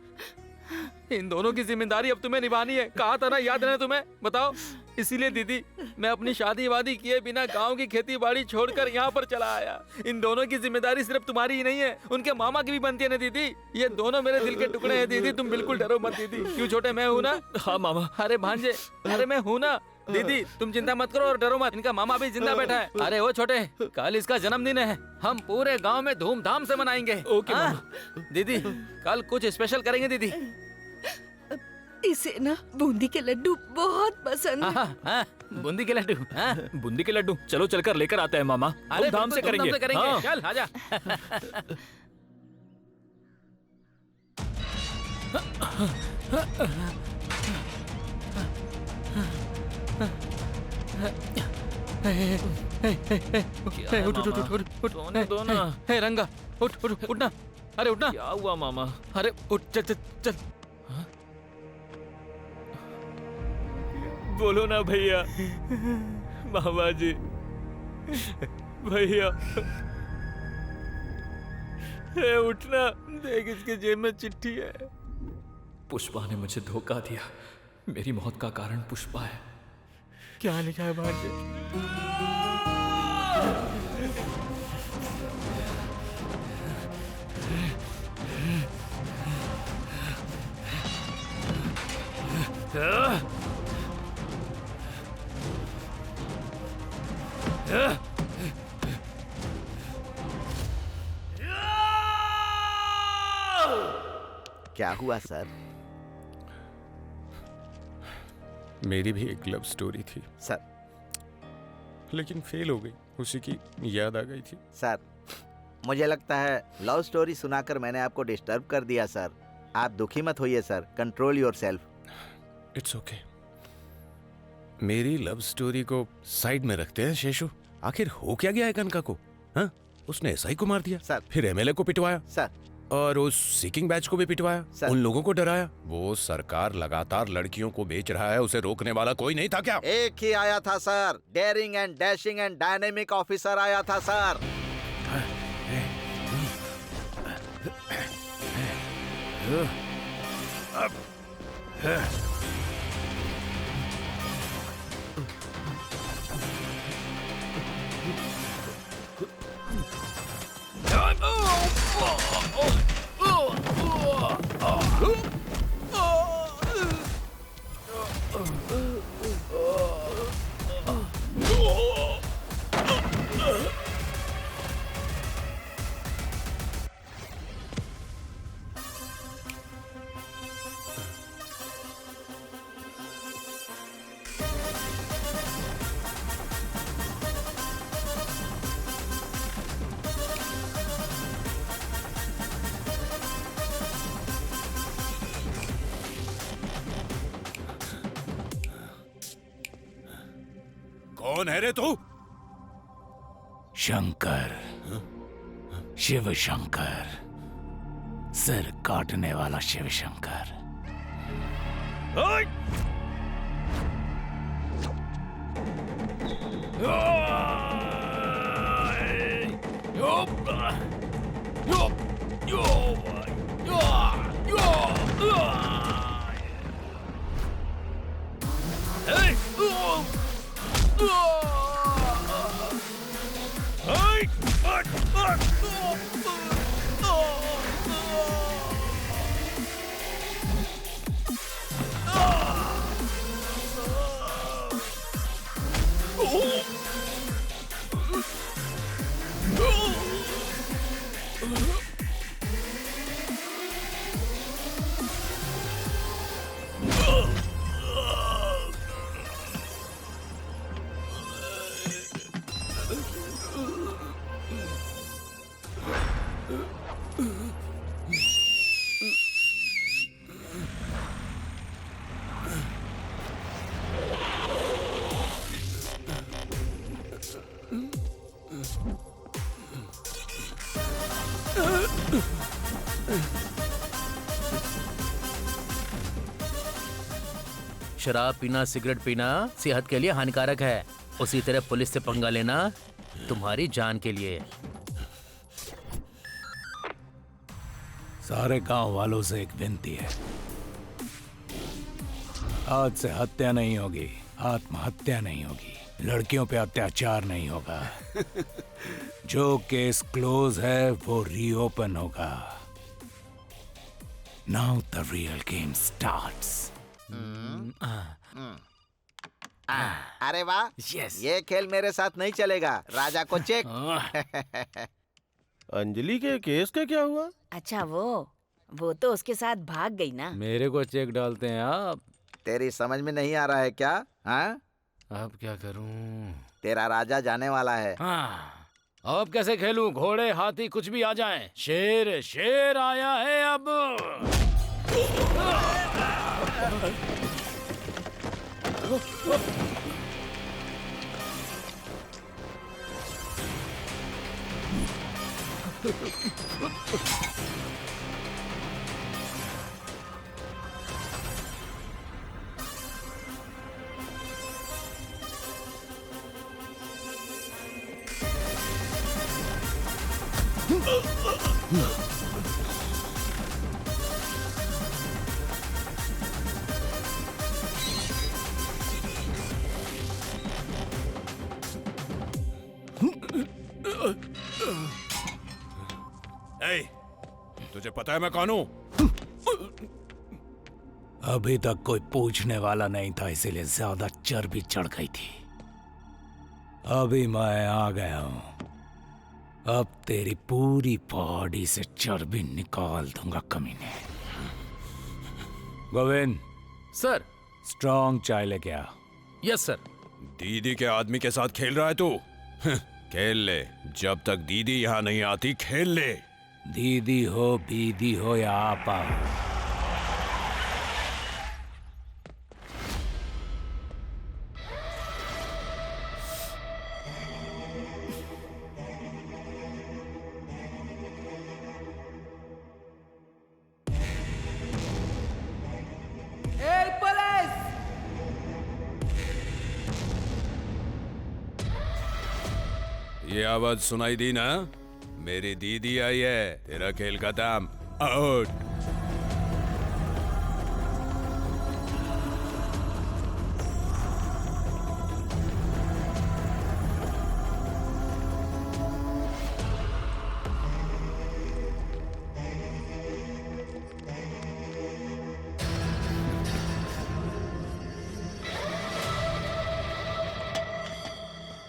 [SPEAKER 7] इन दोनों की जिम्मेदारी अब तुम्हें निभानी है, कहा था ना, याद है ना तुम्हें? बताओ। इसीलिए दीदी मैं अपनी शादी वादी किए बिना गांव की खेती बाड़ी छोड़कर यहाँ पर चला आया। इन दोनों की जिम्मेदारी सिर्फ तुम्हारी ही नहीं है, उनके मामा की भी बनती है ना दीदी। ये दोनों मेरे दिल के टुकड़े हैं दीदी, तुम बिल्कुल डरो मत दीदी। क्यों छोटे, मैं हूँ ना?
[SPEAKER 10] हाँ मामा।
[SPEAKER 7] अरे भांजे, अरे मैं हूँ ना दीदी, तुम चिंता मत करो और डरो मत। इनका मामा भी जिंदा बैठा है। अरे वो छोटे, कल इसका जन्मदिन है, हम पूरे गांव में धूमधाम से मनाएंगे।
[SPEAKER 10] ओके मामा।
[SPEAKER 7] दीदी कल कुछ स्पेशल करेंगे दीदी।
[SPEAKER 11] इसे ना बूंदी के लड्डू बहुत पसंद है।
[SPEAKER 7] बूंदी के लड्डू?
[SPEAKER 10] बूंदी के लड्डू, चलो चलकर लेकर आते हैं मामा। धूमधाम से करेंगे।
[SPEAKER 7] हाँ। चल आजा। उठ रंगा, उठ उठ उठना। अरे उठना।
[SPEAKER 10] क्या हुआ मामा?
[SPEAKER 7] अरे उठ, चल चल चल।
[SPEAKER 10] बोलो ना भैया। मामा जी, भैया उठना, देख इसके जेब में चिट्ठी है। पुष्पा ने मुझे धोखा दिया, मेरी मौत का कारण पुष्पा है।
[SPEAKER 7] क्या लिखा है भांजे?
[SPEAKER 5] क्या हुआ सर?
[SPEAKER 4] मेरी भी एक लव स्टोरी थी
[SPEAKER 5] सर,
[SPEAKER 4] लेकिन फेल हो गई। उसी की याद आ गई थी।
[SPEAKER 5] सर मुझे लगता है लव स्टोरी सुनाकर मैंने आपको डिस्टर्ब कर दिया सर। आप दुखी मत होइए sir, control yourself.
[SPEAKER 4] It's okay. मेरी लव स्टोरी को साइड में रखते हैं शेषु। आखिर हो क्या गया है कनका को? हाँ, उसने एसआई को मार दिया
[SPEAKER 5] सर,
[SPEAKER 4] फिर एमएलए को पिटवाया
[SPEAKER 5] सर,
[SPEAKER 4] और उस सीकिंग बैच को भी पिटवाया
[SPEAKER 5] सर।
[SPEAKER 4] उन लोगों को डराया। वो सरकार लगातार लड़कियों को बेच रहा है, उसे रोकने वाला कोई नहीं था क्या?
[SPEAKER 5] एक ही आया था sir, daring and dashing and dynamic officer आया था सर।
[SPEAKER 4] कौन है रे तू?
[SPEAKER 6] शंकर, शिव शंकर, सिर काटने वाला शिव शंकर।
[SPEAKER 1] शराब पीना, सिगरेट पीना सेहत के लिए हानिकारक है। उसी तरह पुलिस से पंगा लेना तुम्हारी जान के लिए।
[SPEAKER 6] सारे गांव वालों से एक विनती है, आज से हत्या नहीं होगी, आत्महत्या नहीं होगी, लड़कियों पे अत्याचार नहीं होगा। जो केस क्लोज है वो रीओपन होगा। Now the real game starts.
[SPEAKER 5] अरे वाह, ये खेल मेरे साथ नहीं चलेगा। राजा को चेक।
[SPEAKER 14] अंजलि के केस का क्या हुआ?
[SPEAKER 11] अच्छा वो तो उसके साथ भाग गई ना।
[SPEAKER 7] मेरे को चेक डालते हैं आप।
[SPEAKER 5] तेरी समझ में नहीं आ रहा है क्या? हाँ,
[SPEAKER 7] अब क्या करूं?
[SPEAKER 5] तेरा राजा जाने वाला है।
[SPEAKER 6] हाँ, अब कैसे खेलूं? घोड़े हाथी कुछ भी आ जाएं। शेर शेर आया है अब।
[SPEAKER 4] तुझे पता है मैं कौन हूं?
[SPEAKER 6] अभी तक कोई पूछने वाला नहीं था, इसीलिए ज्यादा चर्बी चढ़ गई थी। अभी मैं आ गया हूं। अब तेरी पूरी बॉडी से चर्बी निकाल दूंगा कमीने। गोविंद,
[SPEAKER 10] सर।
[SPEAKER 6] स्ट्रॉन्ग चाय लेके आ।
[SPEAKER 10] Yes sir.
[SPEAKER 8] दीदी के आदमी के साथ खेल रहा है तू? खेल ले, जब तक दीदी यहाँ नहीं आती खेल ले।
[SPEAKER 6] दीदी हो, बीदी हो या आपा हो,
[SPEAKER 8] ये आवाज सुनाई दी ना? मेरी दीदी आई है, तेरा खेल खत्म, आउट।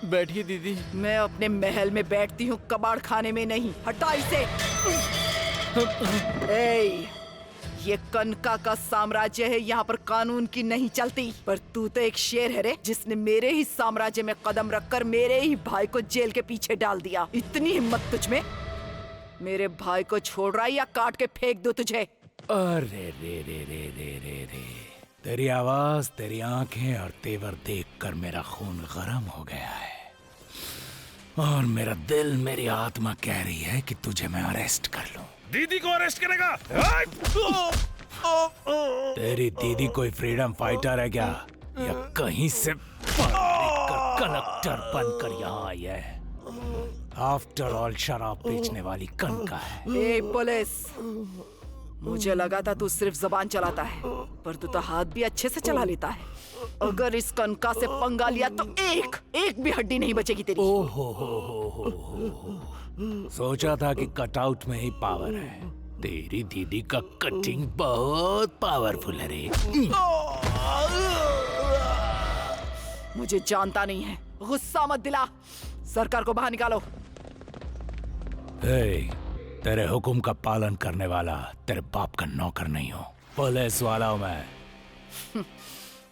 [SPEAKER 10] बैठिए दीदी।
[SPEAKER 9] मैं अपने महल में बैठती हूँ, कबाड़ खाने में नहीं। हटा इसे। ए, ये कनका का साम्राज्य है, यहाँ पर कानून की नहीं चलती। पर तू तो एक शेर है रे, जिसने मेरे ही साम्राज्य में कदम रखकर मेरे ही भाई को जेल के पीछे डाल दिया। इतनी हिम्मत तुझ में? मेरे भाई को छोड़ रहा है या काट के फेंक दो तुझे?
[SPEAKER 6] अरे रे रे रे रे रे रे, तेरी आवाज, तेरी आंखें और तेवर देखकर मेरा खून गर्म हो गया है और मेरा दिल, मेरी आत्मा कह रही है कि तुझे मैं अरेस्ट कर लूं।
[SPEAKER 8] दीदी को अरेस्ट करेगा?
[SPEAKER 6] तेरी दीदी कोई फ्रीडम फाइटर है क्या, या कहीं से कलेक्टर बनकर यहाँ आई है? आफ्टर ऑल शराब बेचने वाली कनका है।
[SPEAKER 9] ए पुलिस, मुझे लगा था तू सिर्फ जबान चलाता है, पर तू तो हाथ भी अच्छे से चला लेता है। अगर इस कनका से पंगा लिया तो एक भी हड्डी नहीं बचेगी तेरी।
[SPEAKER 6] हो। सोचा था कि कटआउट में ही पावर है। तेरी दीदी का कटिंग बहुत पावरफुल है रे।
[SPEAKER 9] मुझे जानता नहीं है, गुस्सा मत दिला। सरकार को बाहर निकालो।
[SPEAKER 6] तेरे हुक्म का पालन करने वाला तेरे बाप का नौकर नहीं हो, पुलिस वाला हूं मैं।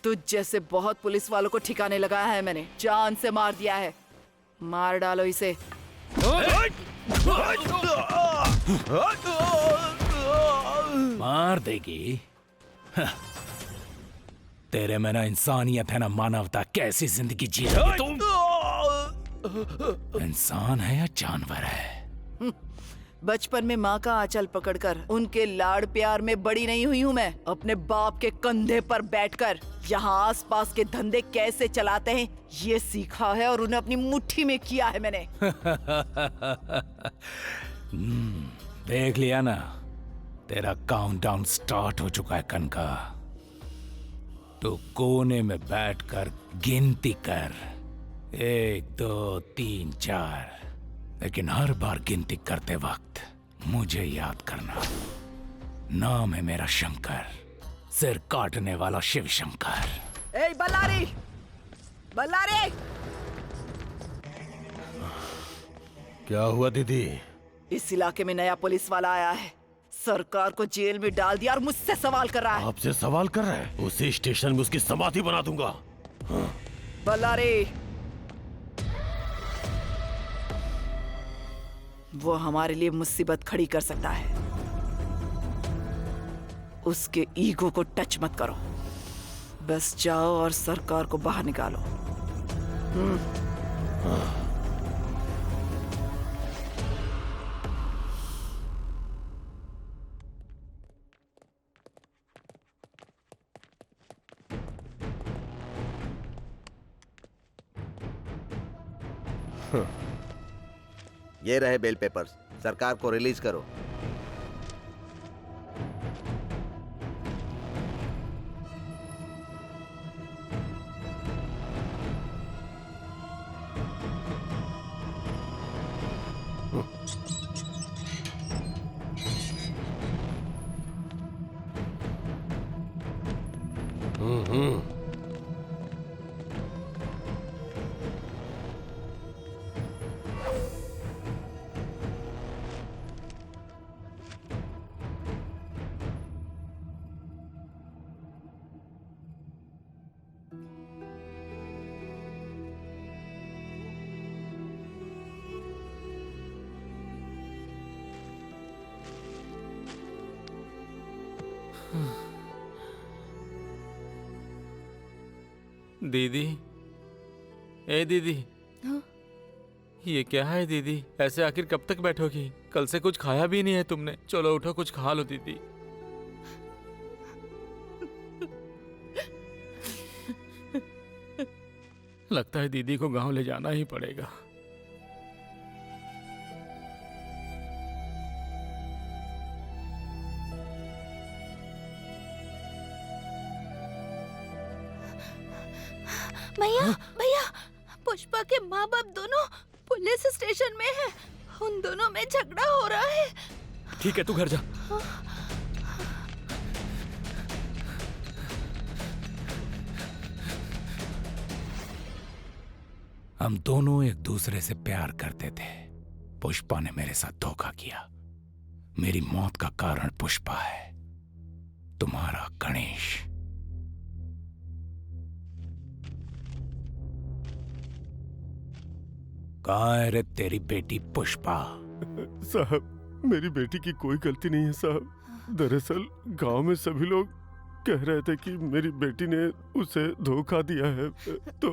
[SPEAKER 9] तुझ जैसे बहुत पुलिस वालों को ठिकाने लगाया है मैंने, जान से मार दिया है। मार डालो इसे।
[SPEAKER 6] मार देगी? तेरे में ना इंसानियत है ना मानवता, कैसी जिंदगी जी रहे तुम? इंसान है या जानवर है?
[SPEAKER 9] बचपन में माँ का आंचल पकड़कर उनके लाड़ प्यार में बड़ी नहीं हुई हूँ मैं। अपने बाप के कंधे पर बैठकर यहाँ आसपास के धंधे कैसे चलाते हैं ये सीखा है और उन्हें अपनी मुट्ठी में किया है मैंने।
[SPEAKER 6] देख लिया ना, तेरा काउंटडाउन स्टार्ट हो चुका है कनका। तो कोने में बैठकर गिनती कर, 1 2 3 4, लेकिन हर बार गिनती करते वक्त मुझे याद करना, नाम है मेरा शंकर, सिर काटने वाला शिव शंकर।
[SPEAKER 9] ए बल्लारी, बल्लारी!
[SPEAKER 14] क्या हुआ दीदी?
[SPEAKER 9] इस इलाके में नया पुलिस वाला आया है, सरकार को जेल में डाल दिया और मुझसे सवाल कर रहा है।
[SPEAKER 14] आपसे सवाल कर रहा है? उसी स्टेशन में उसकी समाधि बना दूंगा।
[SPEAKER 9] बल्लारी, वो हमारे लिए मुसीबत खड़ी कर सकता है। उसके ईगो को टच मत करो, बस जाओ और सरकार को बाहर निकालो।
[SPEAKER 5] ये रहे बेल पेपर्स, सरकार को रिलीज करो।
[SPEAKER 7] दीदी, ए दीदी,
[SPEAKER 11] हाँ?
[SPEAKER 7] ये क्या है दीदी? ऐसे आखिर कब तक बैठोगी? कल से कुछ खाया भी नहीं है तुमने। चलो उठो, कुछ खा लो दीदी। लगता है दीदी को गांव ले जाना ही पड़ेगा।
[SPEAKER 11] भैया भैया, पुष्पा के माँ बाप दोनों पुलिस स्टेशन में हैं। उन दोनों में झगड़ा हो रहा है।
[SPEAKER 10] ठीक है, तू घर जा।
[SPEAKER 6] हम दोनों एक दूसरे से प्यार करते थे। पुष्पा ने मेरे साथ धोखा किया। मेरी मौत का कारण पुष्पा है, तुम्हारा गणेश। कहाँ है रे तेरी बेटी पुष्पा?
[SPEAKER 14] साहब, मेरी बेटी की कोई गलती नहीं है साहब। दरअसल गांव में सभी लोग कह रहे थे कि मेरी बेटी ने उसे धोखा दिया है, तो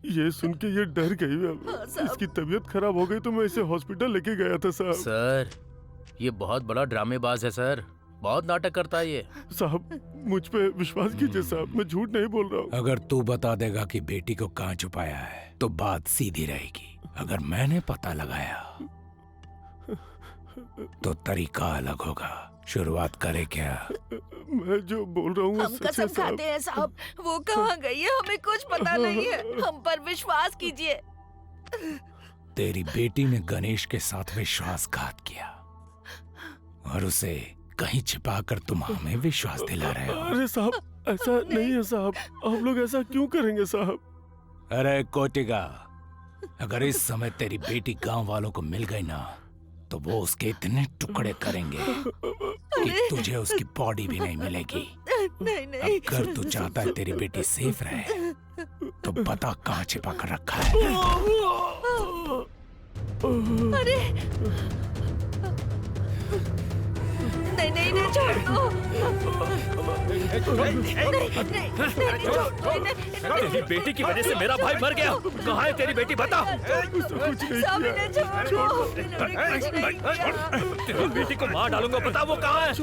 [SPEAKER 14] ये सुन के ये डर गई। इसकी तबीयत खराब हो गई तो मैं इसे हॉस्पिटल लेके गया था साहब।
[SPEAKER 1] सर, ये बहुत बड़ा ड्रामेबाज है सर, बहुत नाटक करता है ये।
[SPEAKER 14] साहब, मुझ पे विश्वास कीजिए साहब, मैं झूठ नहीं बोल रहा हूँ।
[SPEAKER 6] अगर तू बता देगा कि बेटी को कहाँ छुपाया है तो बात सीधी रहेगी। अगर मैंने पता लगाया तो तरीका अलग होगा। शुरुआत करे क्या?
[SPEAKER 14] मैं जो बोल रहा हूँ
[SPEAKER 11] हम कसम खाते हैं साहब, वो कहाँ गई है हमें कुछ पता नहीं है। हम पर विश्वास कीजिए।
[SPEAKER 6] तेरी बेटी ने गणेश के साथ विश्वासघात किया और उसे कहीं छिपाकर तुम हमें विश्वास दिला रहे हो।
[SPEAKER 14] अरे साहब, ऐसा नहीं है साहब। आप लोग ऐसा क्यों करेंगे साहब?
[SPEAKER 6] अरे कोटिगा, अगर इस समय तेरी बेटी गांव वालों को मिल गई ना तो वो उसके इतने टुकड़े करेंगे कि तुझे उसकी बॉडी भी नहीं मिलेगी।
[SPEAKER 11] नहीं।
[SPEAKER 6] अगर तू चाहता है तेरी बेटी सेफ रहे तो बता कहाँ छिपा कर रखा है।
[SPEAKER 11] अरे नहीं, छोड़ दो।
[SPEAKER 10] तेरी बेटी की वजह से मेरा भाई मर गया। कहाँ है तेरी बेटी? बता। तेरी बेटी को मार डालूंगा। बता वो कहाँ है?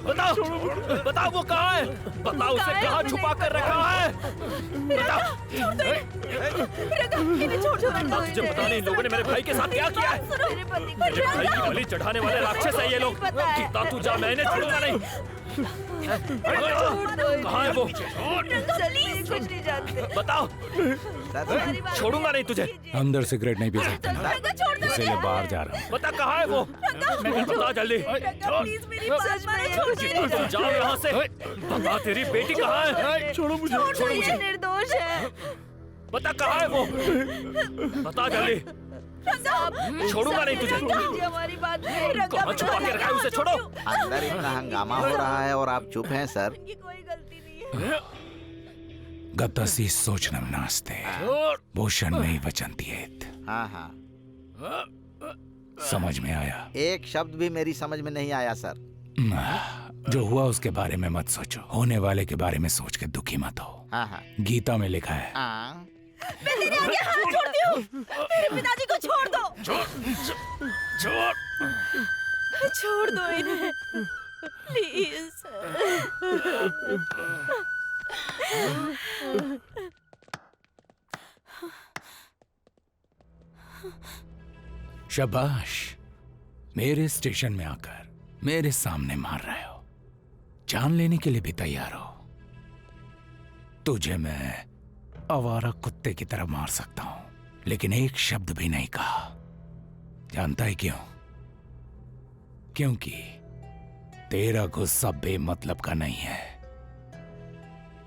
[SPEAKER 10] बताओ वो कहाँ है? बताओ उसे कहाँ छुपा कर रखा है? बता। तुझे पता नहीं लोगों ने मेरे भाई के साथ क्या किया है? मेरे भाई की बलि चढ़ाने वाले राक्षस है ये लोग। जीता तू जा, मैं इन्हें छोड़ूंगा नहीं। कहाँ है वो?
[SPEAKER 11] कुछ नहीं जानते।
[SPEAKER 10] बताओ। छोड़ूंगा नहीं तुझे।
[SPEAKER 6] अंदर सिगरेट नहीं पी सकते, इसीलिए बाहर जा रहा हूँ।
[SPEAKER 10] बता कहाँ है वो? बता जल्दी। तुम जाओ यहाँ से। बता तेरी बेटी कहाँ है?
[SPEAKER 14] छोड़ो मुझे।
[SPEAKER 11] निर्दोष है।
[SPEAKER 10] बता कहाँ है वो? बता जल्दी। छोड़ूंगा नहीं तुझे।
[SPEAKER 11] हमारी बात
[SPEAKER 10] कहाँ छुपा के रखा है उसे? छोड़ो।
[SPEAKER 5] अंदर इतना हंगामा हो रहा है और आप चुप हैं सर।
[SPEAKER 11] कोई गलती नहीं है।
[SPEAKER 6] गतसी सोचनम नास्ते भूषण नहीं वचंत्येत।
[SPEAKER 5] हाँ।
[SPEAKER 6] समझ में आया?
[SPEAKER 5] एक शब्द भी मेरी समझ में नहीं आया सर।
[SPEAKER 6] जो हुआ उसके बारे में मत सोचो, होने वाले के बारे में सोच के दुखी मत हो।
[SPEAKER 5] हाँ।
[SPEAKER 6] गीता में लिखा है
[SPEAKER 11] मैं तेरे आगे हाथ जोड़ती हूँ। मेरे पिताजी को छोड़ दो। छोड़ दो इन्हें प्लीज।
[SPEAKER 6] शाबाश, मेरे स्टेशन में आकर मेरे सामने मार रहे हो। जान लेने के लिए भी तैयार हो। तुझे मैं आवारा कुत्ते की तरह मार सकता हूं, लेकिन एक शब्द भी नहीं कहा। जानता है क्यों? क्योंकि तेरा गुस्सा बेमतलब का नहीं है।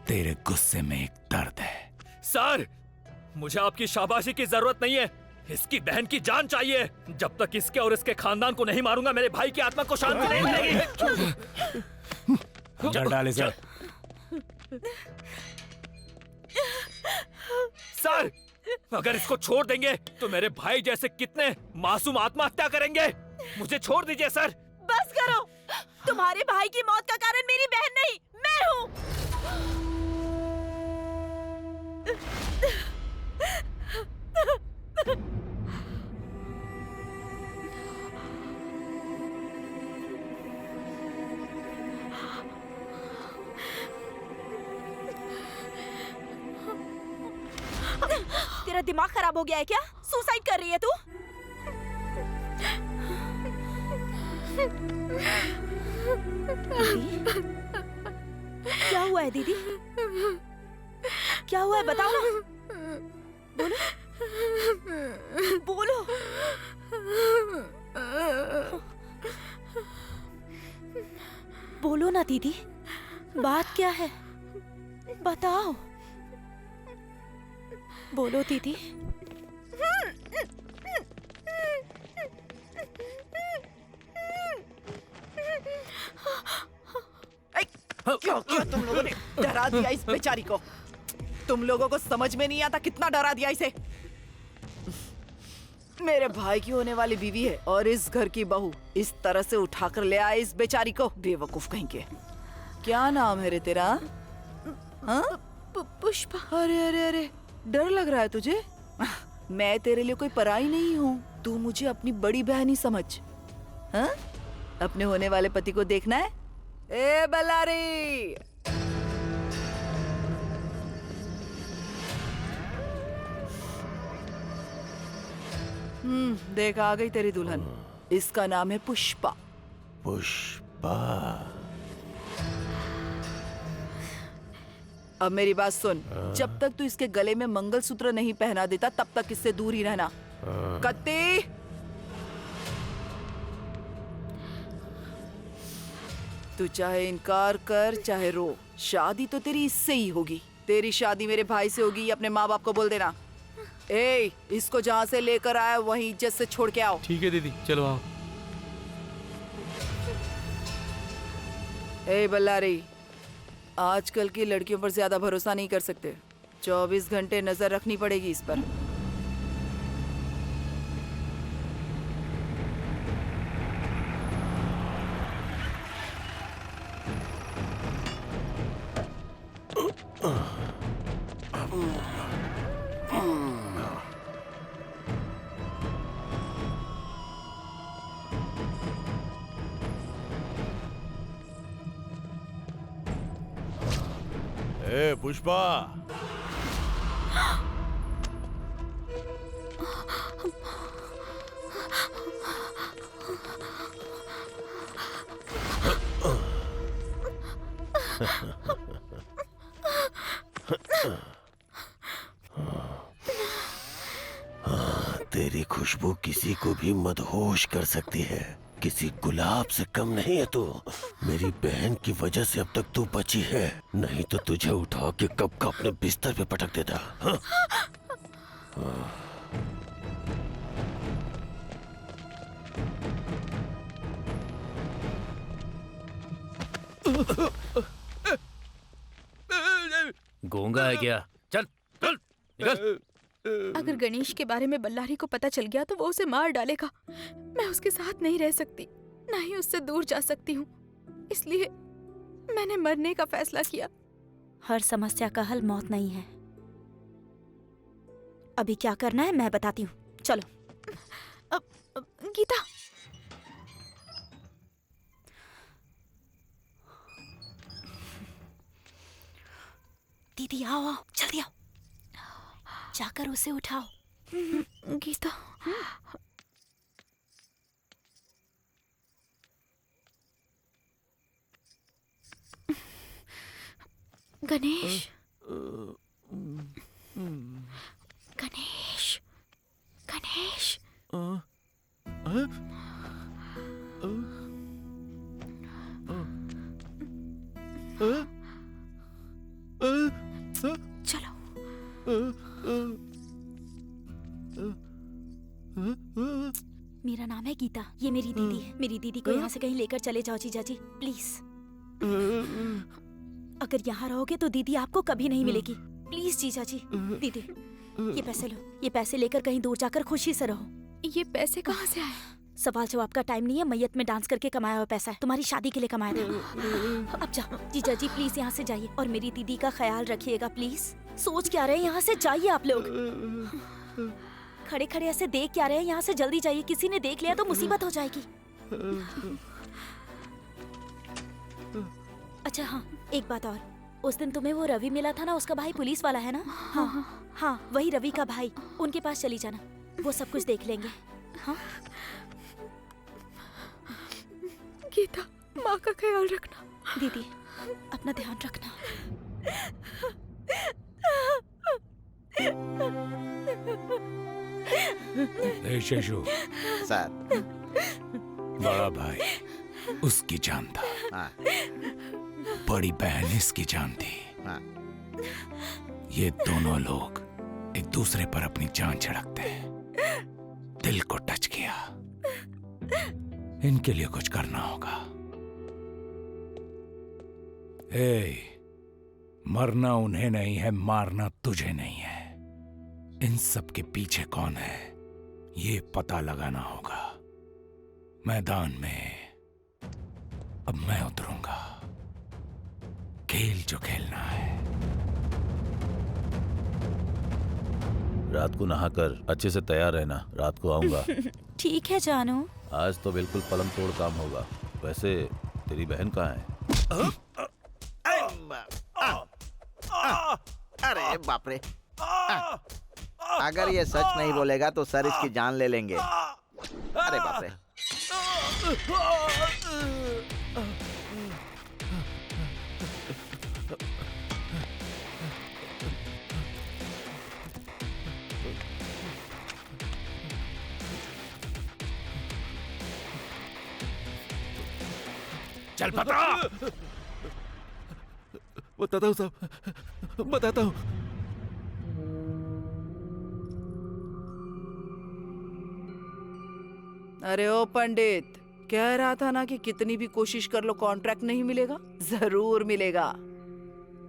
[SPEAKER 6] तेरे गुस्से में एक दर्द है।
[SPEAKER 10] सर, मुझे आपकी शाबाशी की जरूरत नहीं है। इसकी बहन की जान चाहिए। जब तक इसके और इसके खानदान को नहीं मारूंगा मेरे भाई की आत्मा को शांति नहीं मिलेगी।
[SPEAKER 6] जड़ डाले सर।
[SPEAKER 10] सर, अगर इसको छोड़ देंगे तो मेरे भाई जैसे कितने मासूम आत्महत्या करेंगे। मुझे छोड़ दीजिए सर।
[SPEAKER 11] बस करो। तुम्हारे भाई की मौत का कारण मेरी बहन नहीं, मैं हूँ। तेरा दिमाग खराब हो गया है क्या? सुसाइड कर रही है तू? क्या हुआ है दीदी? क्या हुआ है बताओ ना। बोलो बोलो। बोलो ना दीदी, बात क्या है बताओ। बोलो दीदी।
[SPEAKER 9] क्या किया तुम लोगों ने? डरा दिया इस बेचारी को। तुम लोगों को समझ में नहीं आता कितना डरा दिया इसे। मेरे भाई की होने वाली बीवी है और इस घर की बहू इस तरह से उठाकर ले आए इस बेचारी को। बेवकूफ कहीं के। क्या नाम है रे तेरा? हाँ?
[SPEAKER 11] पुष्पा।
[SPEAKER 9] अरे अरे अरे, डर लग रहा है तुझे? मैं तेरे लिए कोई पराई नहीं हूँ। तू मुझे अपनी बड़ी बहन ही समझ। हाँ? अपने होने वाले पति को देखना है? ए बल्लारी, देख आ गई तेरी दुल्हन। इसका नाम है पुष्पा।
[SPEAKER 14] पुष्पा।
[SPEAKER 9] अब मेरी बात सुन, जब तक तू इसके गले में मंगलसूत्र नहीं पहना देता तब तक इससे दूर ही रहना। कत्ती, तू चाहे इनकार कर चाहे रो, शादी तो तेरी इससे ही होगी। तेरी शादी मेरे भाई से होगी, अपने माँ बाप को बोल देना। ए, इसको जहाँ से लेकर आया वहीं इज्जत से छोड़ के आओ।
[SPEAKER 10] ठीक है दीदी, चलो आओ।
[SPEAKER 9] ए बल्लारी, आजकल की लड़कियों पर ज्यादा भरोसा नहीं कर सकते। 24 घंटे नजर रखनी पड़ेगी इस पर।
[SPEAKER 14] ए पुष्पा, तेरी खुशबू किसी को भी मदहोश कर सकती है। किसी गुलाब से कम नहीं है तू। मेरी बहन की वजह से अब तक तू बची है, नहीं तो तुझे उठा के कब का अपने बिस्तर पे पटक देता। हाँ?
[SPEAKER 1] गूंगा है क्या? चल चल निकल।
[SPEAKER 3] अगर गणेश के बारे में बल्लारी को पता चल गया तो वो उसे मार डालेगा। मैं उसके साथ नहीं रह सकती, ना ही उससे दूर जा सकती हूँ। इसलिए मैंने मरने का फैसला किया।
[SPEAKER 11] हर समस्या का हल मौत नहीं है। अभी क्या करना है मैं बताती हूँ, चलो।
[SPEAKER 3] गीता,
[SPEAKER 11] दीदी आओ आओ, जल्दी आओ, जाकर उसे उठाओ।
[SPEAKER 3] गीता, गणेश, गणेश, गणेश, चलो।
[SPEAKER 11] मेरा नाम है गीता, ये मेरी दीदी है। मेरी दीदी को यहाँ से कहीं लेकर चले जाओ जीजा जी, प्लीज। अगर यहाँ रहोगे तो दीदी आपको कभी नहीं मिलेगी। प्लीज जीजा जी। दीदी ये पैसे लो, ये पैसे लेकर कहीं दूर जाकर खुशी से रहो।
[SPEAKER 3] ये पैसे कहाँ से आए?
[SPEAKER 11] सवाल जवाब का टाइम नहीं है, मैयत में डांस करके कमाया हुआ पैसा है, तुम्हारी शादी के लिए कमाया था। अब जाओ जीजा जी, प्लीज यहाँ से जाइए और मेरी दीदी का ख्याल रखिएगा प्लीज। सोच क्या रहे हैं, यहाँ से जाइए आप लोग। खड़े खड़े ऐसे देख क्या रहे हैं, यहाँ से जल्दी जाइए, किसी ने देख लिया तो मुसीबत हो जाएगी। अच्छा हाँ, एक बात और, उस दिन तुम्हें वो रवि मिला था ना, उसका भाई पुलिस वाला है ना? हाँ हाँ, वही रवि का भाई। उनके पास चली जाना, वो सब कुछ देख लेंगे। हाँ
[SPEAKER 3] गीता, माँ का ख्याल रखना।
[SPEAKER 11] दीदी, अपना ध्यान रखना।
[SPEAKER 6] शेषु,
[SPEAKER 5] सर।
[SPEAKER 6] बड़ा भाई उसकी जान था।
[SPEAKER 5] हाँ।
[SPEAKER 6] बड़ी बहन इसकी जान थी।
[SPEAKER 5] हाँ।
[SPEAKER 6] ये दोनों लोग एक दूसरे पर अपनी जान छिड़कते हैं। दिल को टच किया। इनके लिए कुछ करना होगा। मरना उन्हें नहीं है, मारना तुझे नहीं है। इन सब के पीछे कौन है ये पता लगाना होगा। मैदान में अब मैं उतरूंगा। खेल जो खेलना है।
[SPEAKER 8] रात को नहाकर अच्छे से तैयार रहना, रात को आऊंगा।
[SPEAKER 11] ठीक है जानू।
[SPEAKER 8] आज तो बिल्कुल पलंग तोड़ काम होगा। वैसे तेरी बहन कहाँ है?
[SPEAKER 5] अरे बाप रे। अगर ये सच नहीं बोलेगा तो सर इसकी जान ले लेंगे। अरे बाप रे।
[SPEAKER 4] चल पता।
[SPEAKER 8] बताता हूँ साहब, बताता हूँ।
[SPEAKER 9] अरे ओ पंडित, कह रहा था ना कि कितनी भी कोशिश कर लो कॉन्ट्रैक्ट नहीं मिलेगा। जरूर मिलेगा।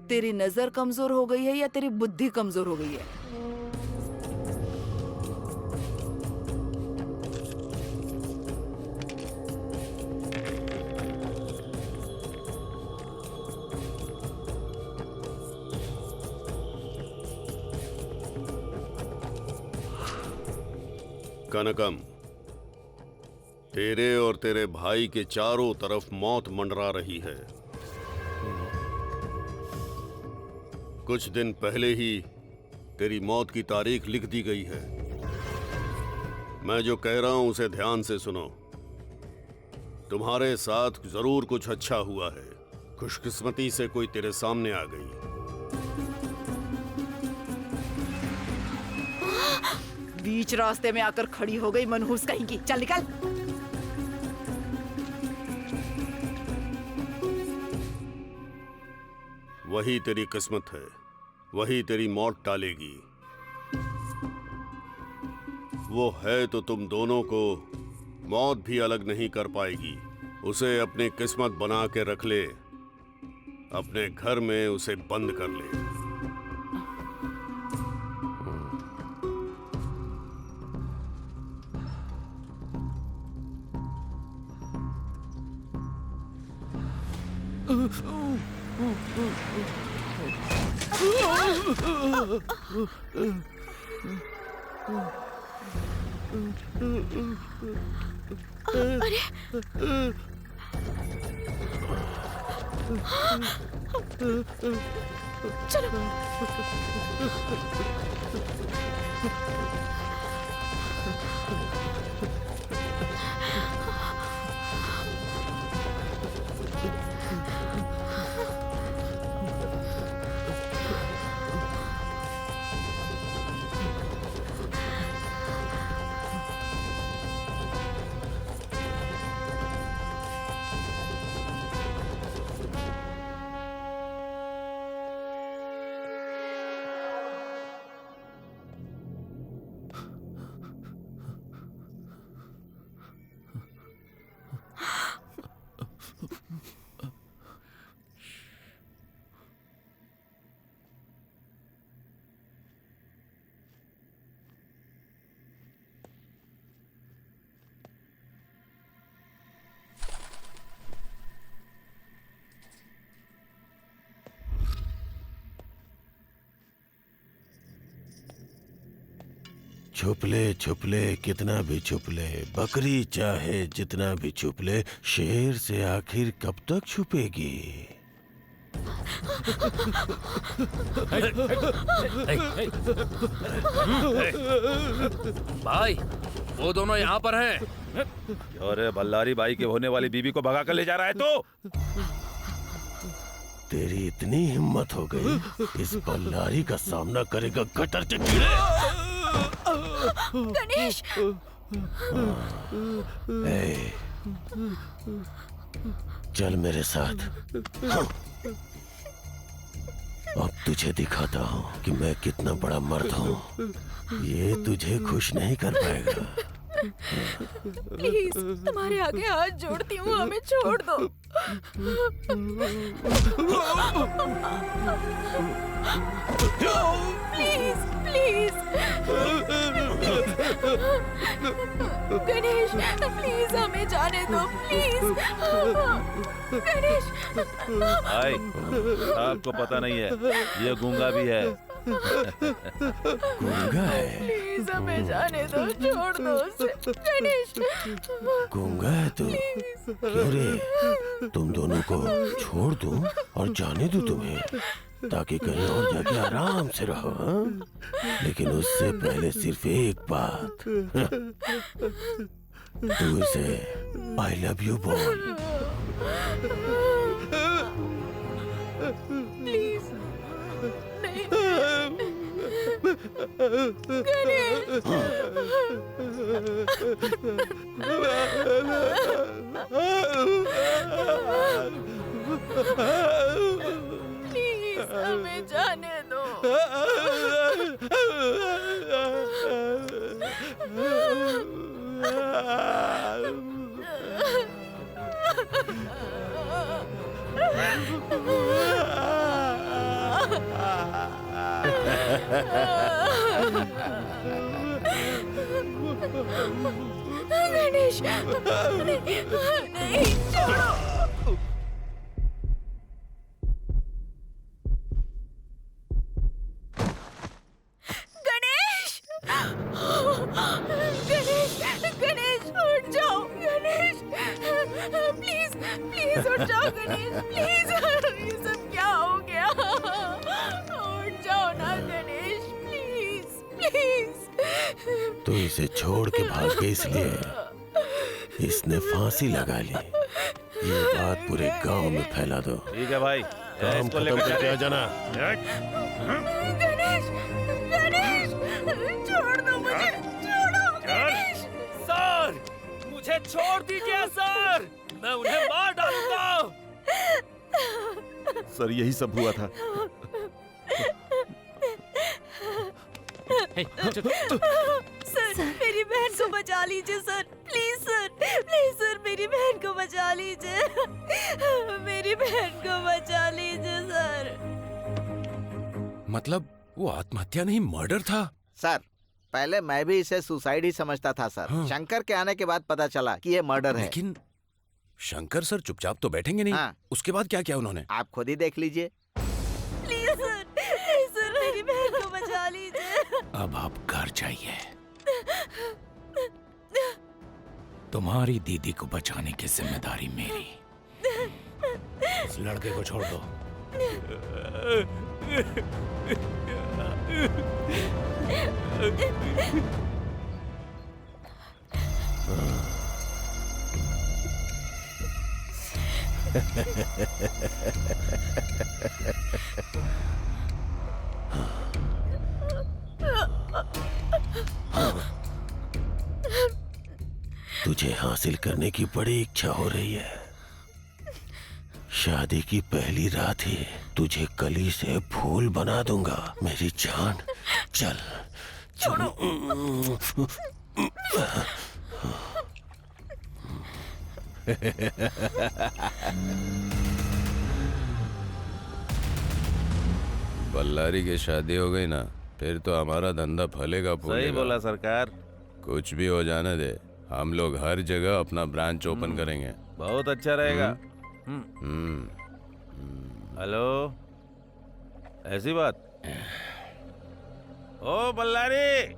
[SPEAKER 9] तेरी नजर कमजोर हो गई है या तेरी बुद्धि कमजोर हो गई है?
[SPEAKER 2] कनकम, तेरे और तेरे भाई के चारों तरफ मौत मंडरा रही है। कुछ दिन पहले ही तेरी मौत की तारीख लिख दी गई है। मैं जो कह रहा हूं उसे ध्यान से सुनो। तुम्हारे साथ जरूर कुछ अच्छा हुआ है। खुशकिस्मती से कोई तेरे सामने आ गई।
[SPEAKER 9] बीच रास्ते में आकर खड़ी हो गई मनहूस कहीं की। चल निकल।
[SPEAKER 2] वही तेरी किस्मत है, वही तेरी मौत टालेगी। वो है तो तुम दोनों को मौत भी अलग नहीं कर पाएगी। उसे अपनी किस्मत बना के रख ले, अपने घर में उसे बंद कर ले।
[SPEAKER 3] अरे चलो।
[SPEAKER 14] छुप ले छुप ले, कितना भी छुप ले। बकरी चाहे जितना भी छुप ले, शेर से आखिर कब तक छुपेगी?
[SPEAKER 1] भाई वो दोनों यहाँ पर हैं।
[SPEAKER 8] अरे बल्लारी बाई के होने वाली बीबी को भगा कर ले जा रहा है तो?
[SPEAKER 14] तेरी इतनी हिम्मत हो गई, इस बल्लारी का सामना करेगा गटर के कीड़े।
[SPEAKER 12] गणेश!
[SPEAKER 14] ए, चल मेरे साथ। अब तुझे दिखाता हूँ कि मैं कितना बड़ा मर्द हूँ। ये तुझे खुश नहीं कर पाएगा।
[SPEAKER 12] प्लीज तुम्हारे आगे हाथ जोड़ती हूँ, हमें छोड़ दो। प्लीज प्लीज गणेश, प्लीज हमें जाने दो, प्लीज। गणेश!
[SPEAKER 8] भाई आपको पता नहीं है, ये गूंगा भी है।
[SPEAKER 14] गूंगा है?
[SPEAKER 12] प्लीज हमें जाने दो, छोड़ दो उसे। गणेश!
[SPEAKER 14] गूंगा है तू? क्यों रे? तुम दोनों को छोड़ दूं और जाने दूं तुम्हें, ताकि कहीं और जाके आराम से रहो, हाँ? लेकिन उससे पहले सिर्फ एक बात, तू इसे आई लव यू बोल।
[SPEAKER 12] प्लीज नहीं। गणेश! प्लीज हमें जाने दो। गणेश! नहीं, छोड़ो। गणेश! गणेश! गणेश उठ जाओ। गणेश प्लीज प्लीज उठ जाओ। गणेश प्लीज, ये सब क्या हो गया? उठ जाओ ना गणेश, प्लीज प्लीज।
[SPEAKER 14] तू इसे छोड़ के भाग गई, इसलिए इसने फांसी लगा ली। ये बात पूरे गांव में फैला दो।
[SPEAKER 8] ठीक है भाई,
[SPEAKER 14] काम
[SPEAKER 8] इसको
[SPEAKER 14] खत्म
[SPEAKER 8] लेकर
[SPEAKER 14] करके आ जाना।
[SPEAKER 12] गणेश! गणेश! छोड़ दो मुझे, छोड़ो गणेश!
[SPEAKER 10] सर, मुझे छोड़ दीजिए सर, मैं उन्हें मार डालूंगा।
[SPEAKER 15] सर यही सब हुआ था।
[SPEAKER 12] सर मेरी बहन को बचा लीजिए sir, please sir, please sir मेरी बहन को बचा लीजिए। मेरी बहन को बचा लीजिए सर।
[SPEAKER 4] मतलब वो आत्महत्या नहीं, मर्डर था?
[SPEAKER 5] सर पहले मैं भी इसे सुसाइड ही समझता था सर।
[SPEAKER 4] हाँ।
[SPEAKER 5] शंकर के आने के बाद पता चला कि ये मर्डर है।
[SPEAKER 4] लेकिन शंकर सर चुपचाप तो बैठेंगे नहीं।
[SPEAKER 5] हाँ।
[SPEAKER 4] उसके बाद क्या किया उन्होंने?
[SPEAKER 5] आप खुद ही देख लीजिए।
[SPEAKER 12] प्लीज सर मेरी बहन को बचा लीजिए।
[SPEAKER 6] अब आप घर जाइए। तुम्हारी दीदी को बचाने की जिम्मेदारी मेरी। इस लड़के को छोड़ दो।
[SPEAKER 14] तुझे हासिल करने की बड़ी इच्छा हो रही है। शादी की पहली रात ही तुझे कली से फूल बना दूंगा मेरी जान। चल
[SPEAKER 13] बल्लारी की शादी हो गई ना, फिर तो हमारा धंधा फलेगा फूलेगा।
[SPEAKER 8] सही बोला सरकार।
[SPEAKER 13] कुछ भी हो जाने दे, हम लोग हर जगह अपना ब्रांच ओपन करेंगे।
[SPEAKER 8] बहुत अच्छा रहेगा। हेलो, ऐसी बात? ओ बल्लारी,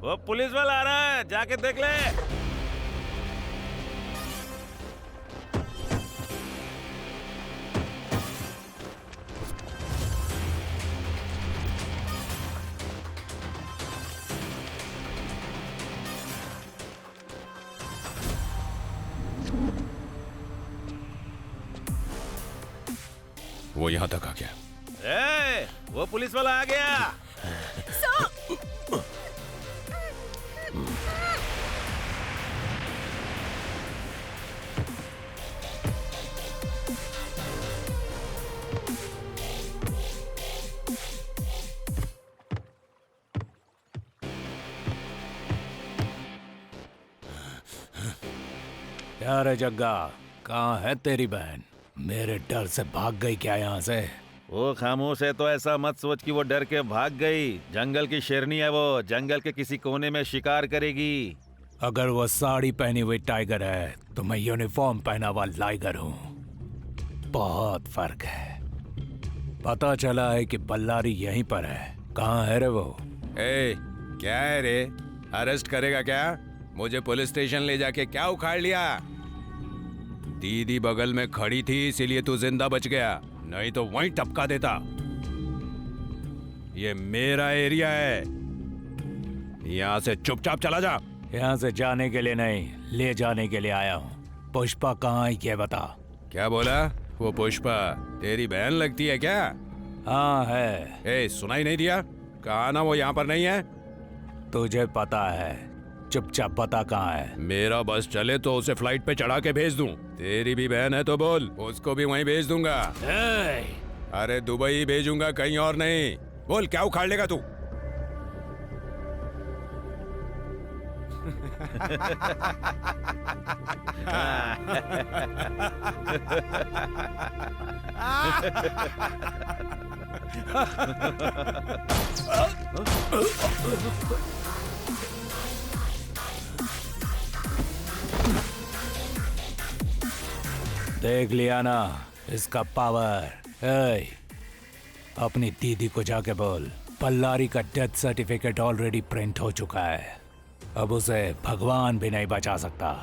[SPEAKER 8] वो पुलिस वाला आ रहा है, जाके देख ले।
[SPEAKER 13] वो यहाँ तक आ गया।
[SPEAKER 8] ए, वो पुलिस वाला आ गया।
[SPEAKER 6] क्या रे जग्गा, कहाँ है तेरी बहन? मेरे डर से भाग गई क्या यहाँ से?
[SPEAKER 8] वो खामोश है तो ऐसा मत सोच कि वो डर के भाग गई। जंगल की शेरनी है वो, जंगल के किसी कोने में शिकार करेगी।
[SPEAKER 6] अगर वो साड़ी पहनी हुई टाइगर है तो मैं यूनिफॉर्म पहना हुआ लाइगर हूँ। बहुत फर्क है। पता चला है कि बल्लारी यहीं पर है। कहाँ है रे वो?
[SPEAKER 4] ए, क्या है रे? अरेस्ट करेगा क्या? मुझे पुलिस स्टेशन ले जाके क्या उखाड़ लिया? दीदी बगल में खड़ी थी इसीलिए तू जिंदा बच गया, नहीं तो वहीं टपका देता। ये मेरा एरिया है, यहाँ से चुपचाप चला जा।
[SPEAKER 6] यहाँ से जाने के लिए नहीं, ले जाने के लिए आया हूँ। पुष्पा कहाँ है क्या बता?
[SPEAKER 4] क्या बोला? वो पुष्पा तेरी बहन लगती है क्या?
[SPEAKER 6] हाँ है।
[SPEAKER 4] ए, सुनाई नहीं दिया? कहा ना वो यहाँ पर नहीं है।
[SPEAKER 6] तुझे पता है, चुपचाप बता कहाँ है।
[SPEAKER 4] मेरा बस चले तो उसे फ्लाइट पे चढ़ा के भेज दूं। तेरी भी बहन है तो बोल, उसको भी वहीं भेज दूंगा। अरे दुबई भेजूंगा, कहीं और नहीं। बोल, क्या उखाड़ लेगा तू?
[SPEAKER 6] देख लिया ना इसका पावर। ए, अपनी दीदी को जाके बोल, बल्लारी का डेथ सर्टिफिकेट ऑलरेडी प्रिंट हो चुका है। अब उसे भगवान भी नहीं बचा सकता।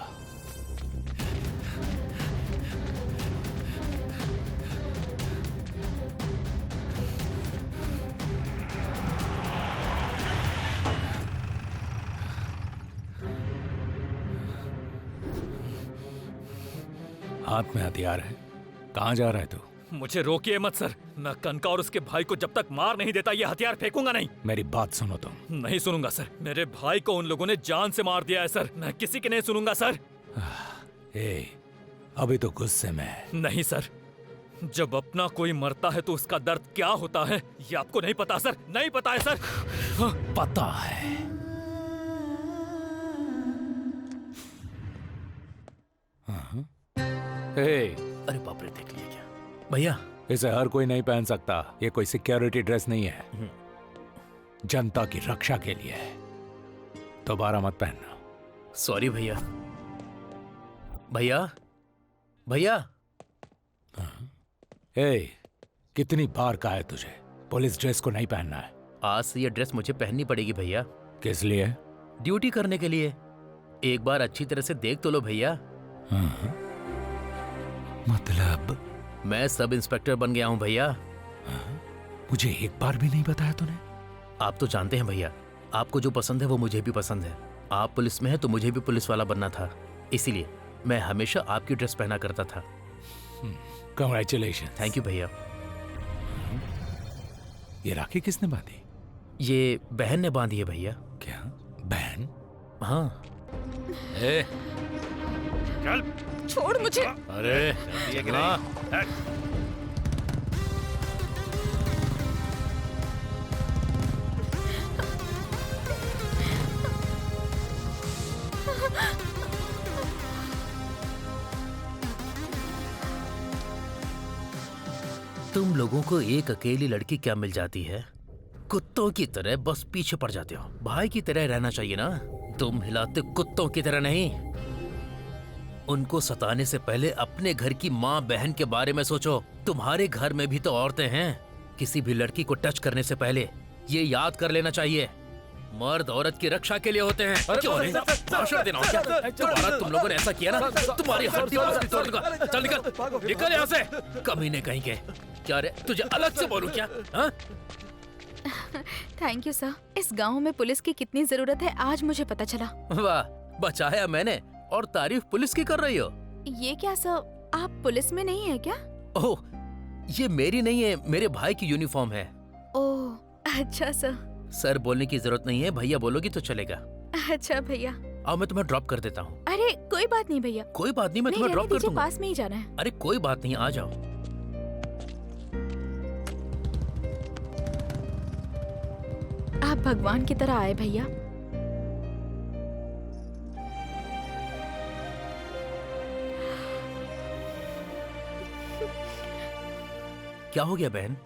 [SPEAKER 6] हाथ में हथियार है। कहाँ जा रहा है तू?
[SPEAKER 10] मुझे रोकिए मत सर। मैं कनका और उसके भाई को जब तक मार नहीं देता ये हथियार फेंकूंगा नहीं।
[SPEAKER 6] मेरी बात सुनो तुम।
[SPEAKER 10] नहीं सुनूंगा सर। मेरे भाई को उन लोगों ने जान से मार दिया है सर। मैं किसी की नहीं सुनूंगा सर।
[SPEAKER 6] ए, अभी तो गुस्से में है।
[SPEAKER 10] नहीं सर, जब अपना कोई मरता है तो उसका दर्द क्या होता है ये आपको नहीं पता सर। नहीं पता है सर।
[SPEAKER 6] पता है।
[SPEAKER 1] अरे बाप रे, देख लिया क्या भैया?
[SPEAKER 6] इसे हर कोई नहीं पहन सकता। ये कोई सिक्योरिटी ड्रेस नहीं है, जनता की रक्षा के लिए है। दोबारा मत पहनना।
[SPEAKER 1] सॉरी भैया। भैया भैया।
[SPEAKER 6] ए, कितनी बार कहा है तुझे पुलिस ड्रेस को नहीं पहनना है?
[SPEAKER 1] आज से ये ड्रेस मुझे पहननी पड़ेगी भैया।
[SPEAKER 6] किस लिए?
[SPEAKER 1] ड्यूटी करने के लिए। एक बार अच्छी तरह से देख तो लो भैया।
[SPEAKER 6] मतलब?
[SPEAKER 1] मैं सब इंस्पेक्टर बन गया हूँ भैया।
[SPEAKER 6] मुझे एक बार भी नहीं बताया तूने।
[SPEAKER 1] आप तो जानते हैं भैया, आपको जो पसंद है वो मुझे भी पसंद है। आप पुलिस में हैं तो मुझे भी पुलिस वाला बनना था, इसीलिए मैं हमेशा आपकी ड्रेस पहना करता था।
[SPEAKER 6] कांग्रेचुलेशन।
[SPEAKER 1] थैंक यू भैया।
[SPEAKER 6] ये राखी किसने बांधी?
[SPEAKER 1] ये बहन ने बांधी है भैया।
[SPEAKER 6] क्या बहन?
[SPEAKER 1] हाँ।
[SPEAKER 10] ए,
[SPEAKER 12] चल छोड़ मुझे।
[SPEAKER 10] अरे
[SPEAKER 1] तुम लोगों को एक अकेली लड़की क्या मिल जाती है? कुत्तों की तरह बस पीछे पड़ जाते हो। भाई की तरह रहना चाहिए ना। तुम हिलाते कुत्तों की तरह नहीं। उनको सताने से पहले अपने घर की माँ बहन के बारे में सोचो। तुम्हारे घर में भी तो औरतें हैं। किसी भी लड़की को टच करने से पहले ये याद कर लेना चाहिए, मर्द औरत की रक्षा के लिए होते हैं। क्यों नहीं? भाषण देना हो क्या? दोबारा तुम लोगों ने ऐसा किया ना, तुम्हारी हड्डी बस तोड़ दूंगा। चल निकल, निकल यहाँ से। कमीने कहीं के। क्या रे, तुझे अलग से बोलूं क्या? हाँ?
[SPEAKER 3] Thank you sir. इस गांव में पुलिस की कितनी जरूरत है आज मुझे पता चला।
[SPEAKER 1] वाह, बचाया मैंने और तारीफ पुलिस की कर रही हो।
[SPEAKER 3] ये क्या सर, आप पुलिस में नहीं है क्या?
[SPEAKER 1] ओह, ये मेरी नहीं है, मेरे भाई की यूनिफॉर्म है।
[SPEAKER 3] ओह अच्छा सर।
[SPEAKER 1] सर बोलने की जरूरत नहीं है, भैया बोलोगी तो चलेगा।
[SPEAKER 3] अच्छा भैया।
[SPEAKER 1] आओ मैं तुम्हें ड्रॉप कर देता हूँ।
[SPEAKER 3] अरे कोई बात नहीं भैया।
[SPEAKER 1] कोई बात नहीं, मैं तुम्हें
[SPEAKER 3] नहीं,
[SPEAKER 1] ड्रॉप कर
[SPEAKER 3] रहने दीजिए,
[SPEAKER 1] दूंगा।
[SPEAKER 3] पास में ही जाना है।
[SPEAKER 1] अरे कोई बात नहीं, आ जाओ।
[SPEAKER 3] आप भगवान की तरह आए भैया।
[SPEAKER 1] क्या हो गया बहन?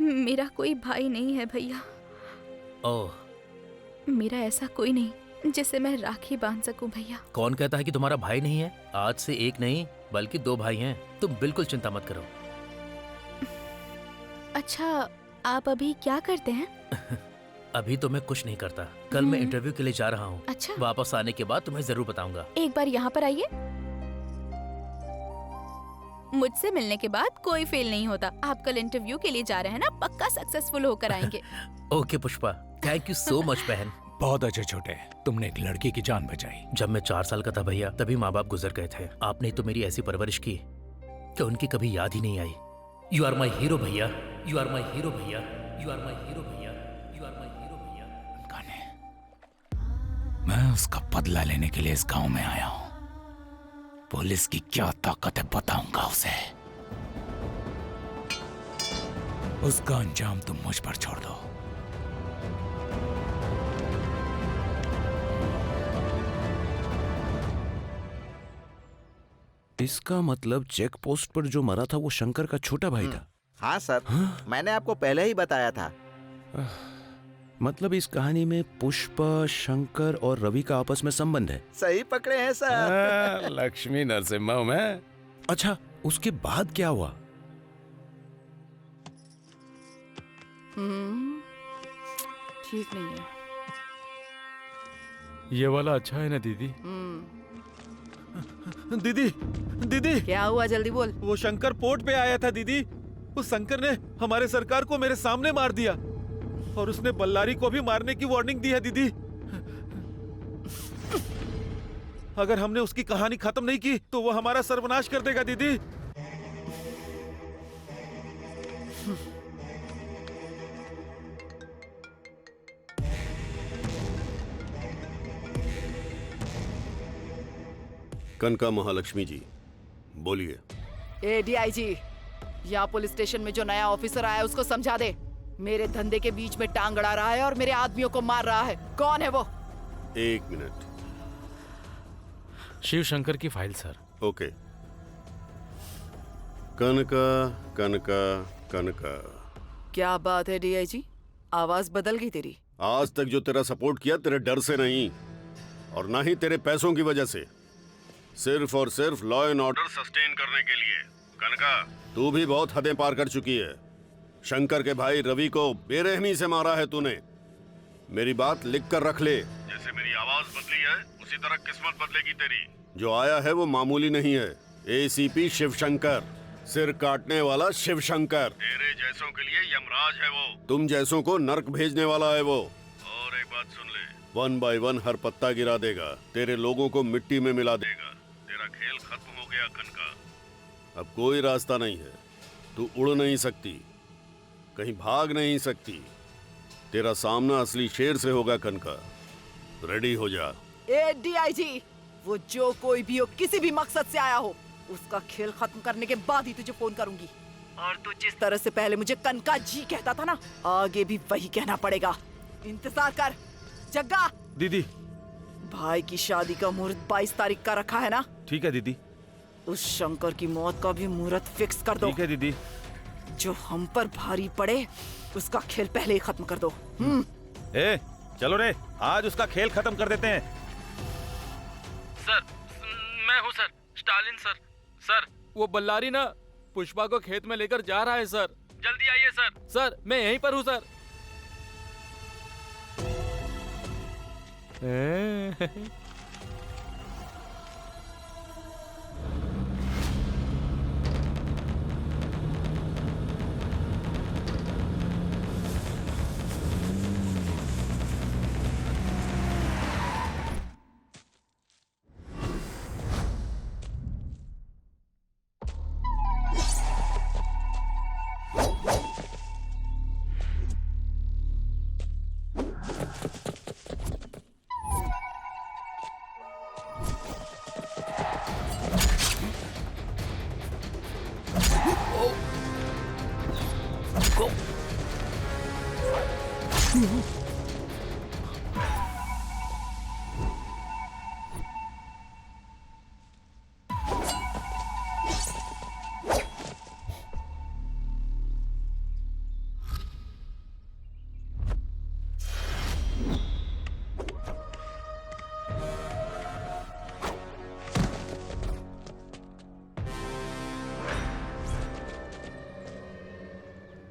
[SPEAKER 3] मेरा कोई भाई नहीं है भैया।
[SPEAKER 1] ओह,
[SPEAKER 3] मेरा ऐसा कोई नहीं जिसे मैं राखी बांध सकूं भैया।
[SPEAKER 1] कौन कहता है कि तुम्हारा भाई नहीं है? आज से एक नहीं बल्कि 2 भाई हैं। तुम बिल्कुल चिंता मत करो।
[SPEAKER 3] अच्छा आप अभी क्या करते हैं?
[SPEAKER 1] अभी तो मैं कुछ नहीं करता। कल मैं इंटरव्यू के लिए जा रहा हूँ।
[SPEAKER 3] अच्छा।
[SPEAKER 1] वापस आने के बाद तुम्हें जरूर बताऊंगा।
[SPEAKER 3] एक बार यहाँ पर आइए। मुझसे मिलने के बाद कोई फेल नहीं होता। आप कल इंटरव्यू के लिए जा रहे हैं ना, पक्का सक्सेसफुल होकर आएंगे।
[SPEAKER 1] Okay Pushpa, thank you so much बहन।
[SPEAKER 6] बहुत अच्छे छोटे, तुमने एक लड़की की जान बचाई।
[SPEAKER 1] जब मैं 4 साल का था भैया, तभी माँ बाप गुजर गए थे। आपने तो मेरी ऐसी परवरिश की कि उनकी कभी याद ही नहीं आई। यू आर माई हीरो भैया, यू आर माई हीरो भैया, यू आर माई हीरो भैया, यू आर माई हीरो भैया।
[SPEAKER 6] मैं उसका बदला लेने के लिए इस गांव में आया हूँ। पुलिस की क्या ताकत है बताऊंगा उसे। उसका अंजाम तुम मुझ पर छोड़ दो।
[SPEAKER 8] इसका मतलब चेक पोस्ट पर जो मरा था वो शंकर का छोटा भाई था।
[SPEAKER 5] हाँ सर, मैंने आपको पहले ही बताया था।
[SPEAKER 8] मतलब इस कहानी में पुष्पा, शंकर और रवि का आपस में संबंध है।
[SPEAKER 5] सही पकड़े हैं सर।
[SPEAKER 8] लक्ष्मी नरसिम्हा मैं। अच्छा, उसके बाद क्या हुआ?
[SPEAKER 9] ठीक नहीं है।
[SPEAKER 10] ये वाला अच्छा है ना दीदी?
[SPEAKER 15] दीदी, दीदी
[SPEAKER 9] क्या हुआ, जल्दी बोल।
[SPEAKER 15] वो शंकर पोर्ट पे आया था दीदी। उस शंकर ने हमारे सरकार को मेरे सामने मार दिया और उसने बल्लारी को भी मारने की वार्निंग दी है दीदी। अगर हमने उसकी कहानी खत्म नहीं की तो वो हमारा सर्वनाश कर देगा दीदी।
[SPEAKER 2] कनका महालक्ष्मी जी, बोलिए।
[SPEAKER 9] ए डीआईजी, यहाँ पुलिस स्टेशन में जो नया ऑफिसर आया है उसको समझा दे। मेरे धंधे के बीच में टांग अड़ा रहा है और मेरे आदमियों को मार रहा है। कौन है वो?
[SPEAKER 2] 1 मिनट।
[SPEAKER 10] शिव शंकर की फाइल सर।
[SPEAKER 2] ओके। कनका कनका कनका।
[SPEAKER 9] क्या बात है डीआईजी, आवाज बदल गई तेरी।
[SPEAKER 2] आज तक जो तेरा सपोर्ट किया तेरे डर से नहीं और ना ही तेरे पैसों की वजह से, सिर्फ और सिर्फ लॉ एंड ऑर्डर सस्टेन करने के लिए। कनका, तू भी बहुत हदें पार कर चुकी है। शंकर के भाई रवि को बेरहमी से मारा है तूने। मेरी बात लिख कर रख ले। जैसे मेरी आवाज बदली है उसी तरह किस्मत बदलेगी तेरी। जो आया है वो मामूली नहीं है, एसीपी शिवशंकर, सिर काटने वाला शिवशंकर। तेरे जैसों के लिए यमराज है वो। तुम जैसों को नर्क भेजने वाला है वो। और एक बात सुन ले, 1 बाय 1 हर पत्ता गिरा देगा, तेरे लोगों को मिट्टी में मिला देगा। तेरा खेल खत्म हो गया कनका। अब कोई रास्ता नहीं है। तू उड़ नहीं सकती, कहीं भाग नहीं सकती। तेरा सामना असली शेर से होगा कनका। रेडी हो जा।
[SPEAKER 9] ए डीआईजी, वो जो कोई भी हो, किसी भी मकसद से आया हो, उसका खेल खत्म करने के बाद ही तुझे फोन करूंगी। और तू जिस तरह से पहले मुझे कनका जी कहता था ना, आगे भी वही कहना पड़ेगा। इंतजार कर। जग्गा
[SPEAKER 15] दीदी,
[SPEAKER 9] भाई की शादी का मुहूर्त 22 तारीख का रखा है ना?
[SPEAKER 15] ठीक है दीदी।
[SPEAKER 9] उस शंकर की मौत का भी मुहूर्त फिक्स कर दो।
[SPEAKER 15] ठीक है दीदी।
[SPEAKER 9] जो हम पर भारी पड़े उसका खेल पहले ही खत्म कर दो।
[SPEAKER 15] ए, चलो रे, आज उसका खेल खत्म कर देते हैं।
[SPEAKER 10] सर, मैं हूँ सर, स्टालिन सर। सर, वो बल्लारी ना पुष्पा को खेत में लेकर जा रहा है सर। जल्दी आइए सर। सर, मैं यहीं पर हूँ सर।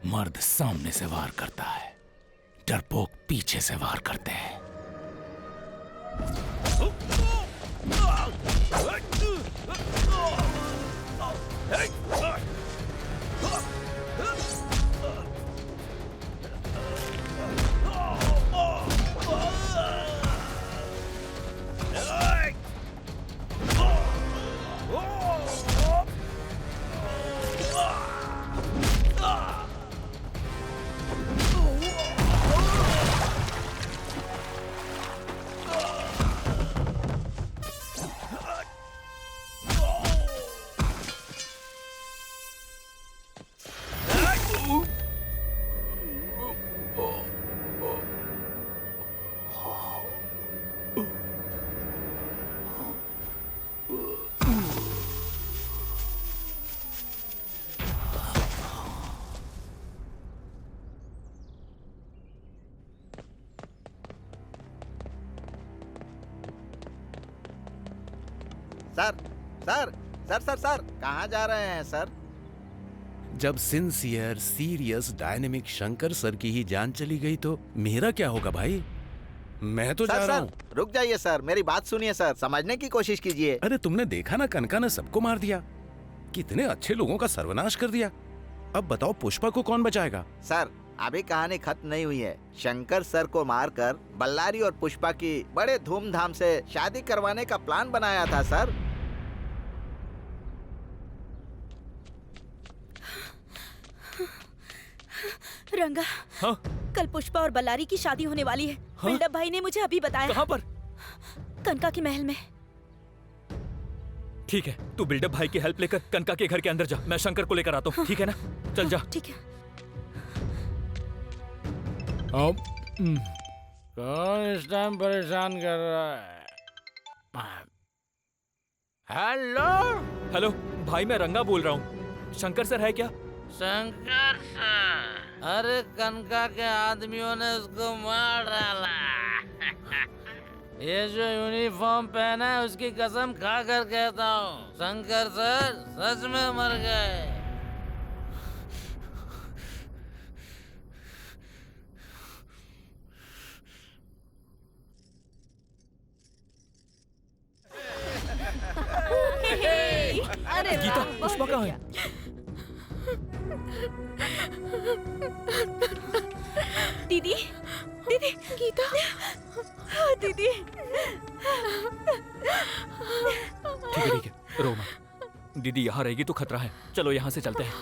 [SPEAKER 6] मर्द सामने से वार करता है, डरपोक पीछे से वार करते हैं।
[SPEAKER 5] Sir sir sir sir sir कहाँ जा रहे हैं सर?
[SPEAKER 4] जब sincere serious dynamic Shankar sir की ही जान चली गई तो मेरा क्या होगा भाई? मैं तो जा रहा हूँ।
[SPEAKER 5] रुक जाइए सर, मेरी बात सुनिए सर, समझने की कोशिश कीजिए।
[SPEAKER 4] अरे तुमने देखा ना, कनका ने सबको मार दिया, कितने अच्छे लोगों का सर्वनाश कर दिया। अब बताओ पुष्पा को कौन बचाएगा?
[SPEAKER 5] सर अभी कहानी खत्म नहीं हुई है। शंकर सर को मारकर बल्लारी और पुष्पा की बड़े धूमधाम से शादी करवाने का प्लान बनाया था सर।
[SPEAKER 11] रंगा,
[SPEAKER 10] हाँ?
[SPEAKER 11] कल पुष्पा और बल्लारी की शादी होने वाली है।
[SPEAKER 10] हाँ?
[SPEAKER 11] बिल्डप भाई ने मुझे अभी बताया।
[SPEAKER 10] कहाँ पर?
[SPEAKER 11] कनका के महल में।
[SPEAKER 10] ठीक है, तू बिल्डप भाई की हेल्प लेकर कनका के घर के अंदर जा, मैं शंकर को लेकर आता हूँ। ठीक है ना? चल जा।
[SPEAKER 11] ठीक है।
[SPEAKER 7] कौन इस टाइम परेशान कर रहा है? हेलो
[SPEAKER 10] हेलो भाई, मैं रंगा बोल रहा हूँ। शंकर सर है क्या?
[SPEAKER 7] शंकर सर, अरे कनका के आदमियों ने उसको मार डाला। ये जो यूनिफॉर्म पहना है उसकी कसम खा कर कहता हूँ, शंकर सर सच में मर गए।
[SPEAKER 11] अरे
[SPEAKER 10] गीता, पुष्पा कहाँ है?
[SPEAKER 11] दीदी, दीदी, गीता, दीदी।
[SPEAKER 10] ठीक है, रो मत। दीदी यहाँ रहेगी तो खतरा है। चलो यहाँ से चलते हैं।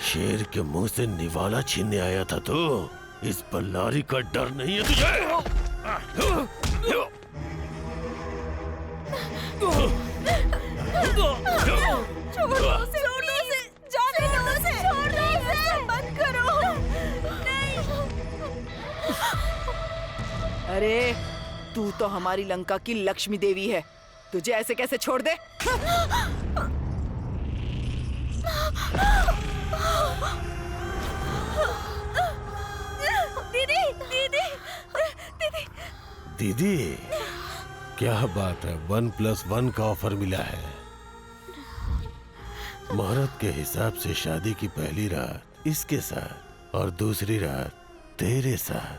[SPEAKER 14] शेर के मुंह से निवाला छीनने आया था तो इस बल्लारी का डर नहीं है तुझे?
[SPEAKER 12] छोड़ दो उसे, जाने दो उसे, छोड़ दो उसे, बंद करो। नहीं।
[SPEAKER 9] अरे तू तो हमारी लंका की लक्ष्मी देवी है, तुझे ऐसे कैसे छोड़ दे?
[SPEAKER 12] दीदी, दीदी, दीदी।
[SPEAKER 14] दीदी, क्या बात है, 1+1 का ऑफर मिला है। मुहूर्त के हिसाब से शादी की पहली रात इसके साथ और दूसरी रात तेरे साथ।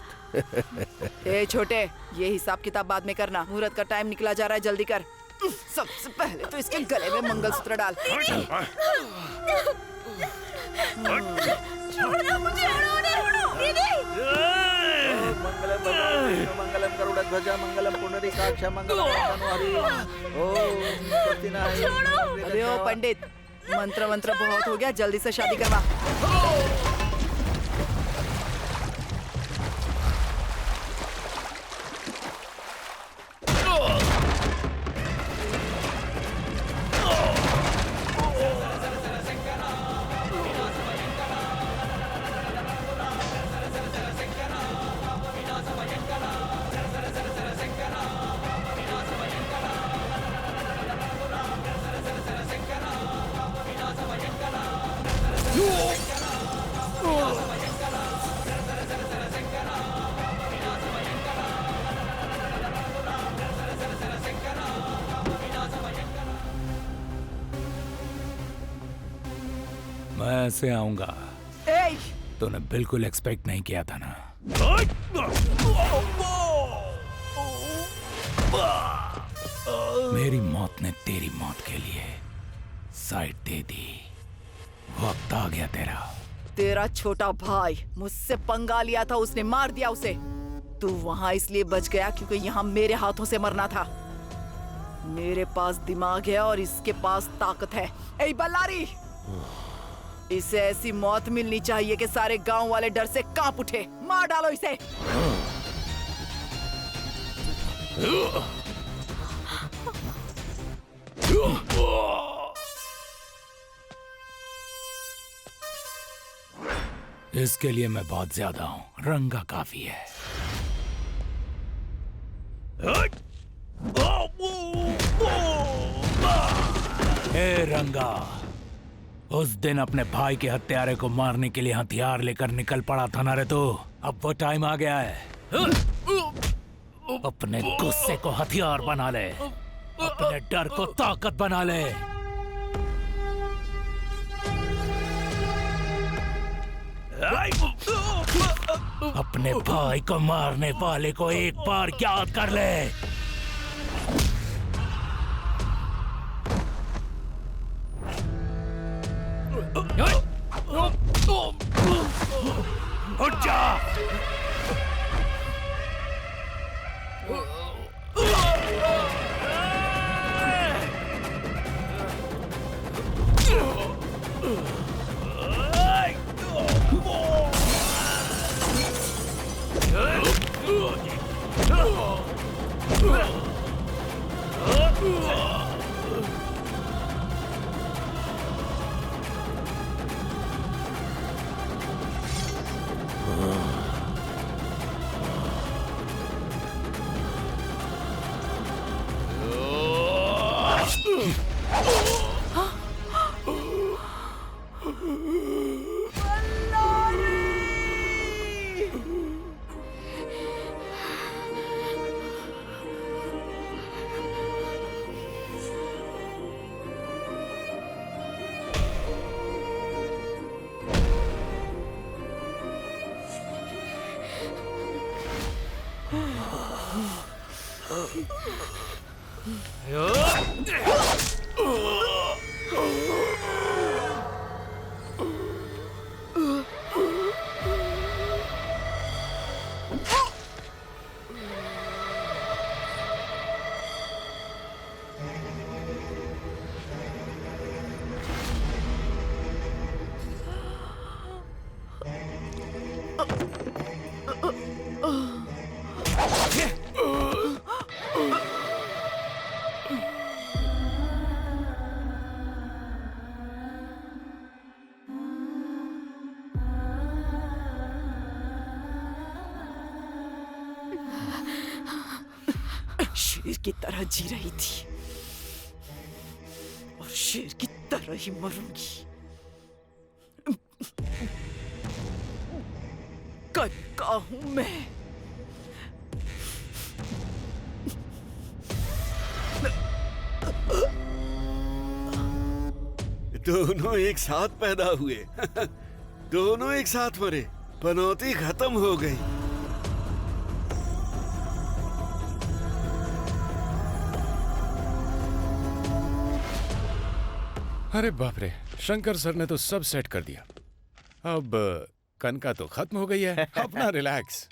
[SPEAKER 9] ए छोटे, ये हिसाब किताब बाद में करना, मुहूर्त का टाइम निकला जा रहा है, जल्दी कर। सबसे पहले तो इसके गले में मंगलसूत्र डाल।
[SPEAKER 12] छोड़ना मुझे, दीदी।
[SPEAKER 5] मंगलम गरुड़ध्वज मंगलम पुंडरीकाक्ष मंगलम तनुहरि। ओम सत्यनारायण।
[SPEAKER 9] अबे ओ पंडित, मंत्र बहुत हो गया, जल्दी से शादी करवा।
[SPEAKER 6] मैं ऐसे आऊंगा तूने बिल्कुल एक्सपेक्ट नहीं किया था ना। मेरी मौत ने तेरी मौत के लिए साइड दे दी। वक्त आ गया तेरा।
[SPEAKER 9] तेरा छोटा भाई मुझसे पंगा लिया था, उसने मार दिया उसे। तू वहां इसलिए बच गया क्योंकि यहाँ मेरे हाथों से मरना था। मेरे पास दिमाग है और इसके पास ताकत है। ए बल्लारी, इसे ऐसी मौत मिलनी चाहिए कि सारे गांव वाले डर से कांप उठे। मार डालो इसे।
[SPEAKER 6] इसके लिए मैं बहुत ज्यादा हूं, रंगा काफी है। ए रंगा, उस दिन अपने भाई के हत्यारे को मारने के लिए हथियार लेकर निकल पड़ा था ना रे तू। अब वो टाइम आ गया है। अपने गुस्से को हथियार बना ले, अपने डर को ताकत बना ले। अपने भाई को मारने वाले को एक बार याद कर ले। उठ जा। शेर की तरह जी रही थी और शेर की तरह ही मरूंगी। कनका हूं मैं।
[SPEAKER 2] दोनों एक साथ पैदा हुए दोनों एक साथ मरे। पनौती खत्म हो गई।
[SPEAKER 4] अरे बाप रे, शंकर सर ने तो सब सेट कर दिया। अब कनका तो खत्म हो गई है, अपना रिलैक्स।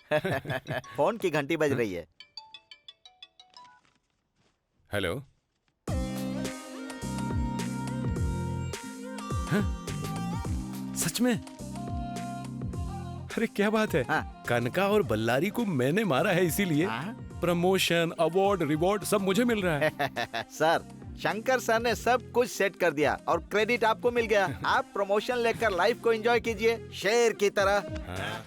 [SPEAKER 5] फोन की घंटी बज रही है।
[SPEAKER 4] हेलो। हाँ? सच में? अरे क्या बात है।
[SPEAKER 5] हाँ।
[SPEAKER 4] कनका और बल्लारी को मैंने मारा है, इसीलिए प्रमोशन, अवार्ड, रिवॉर्ड सब मुझे मिल रहा है।
[SPEAKER 5] सर, शंकर सर ने सब कुछ सेट कर दिया और क्रेडिट आपको मिल गया। आप प्रमोशन लेकर लाइफ को एंजॉय कीजिए शेर की तरह।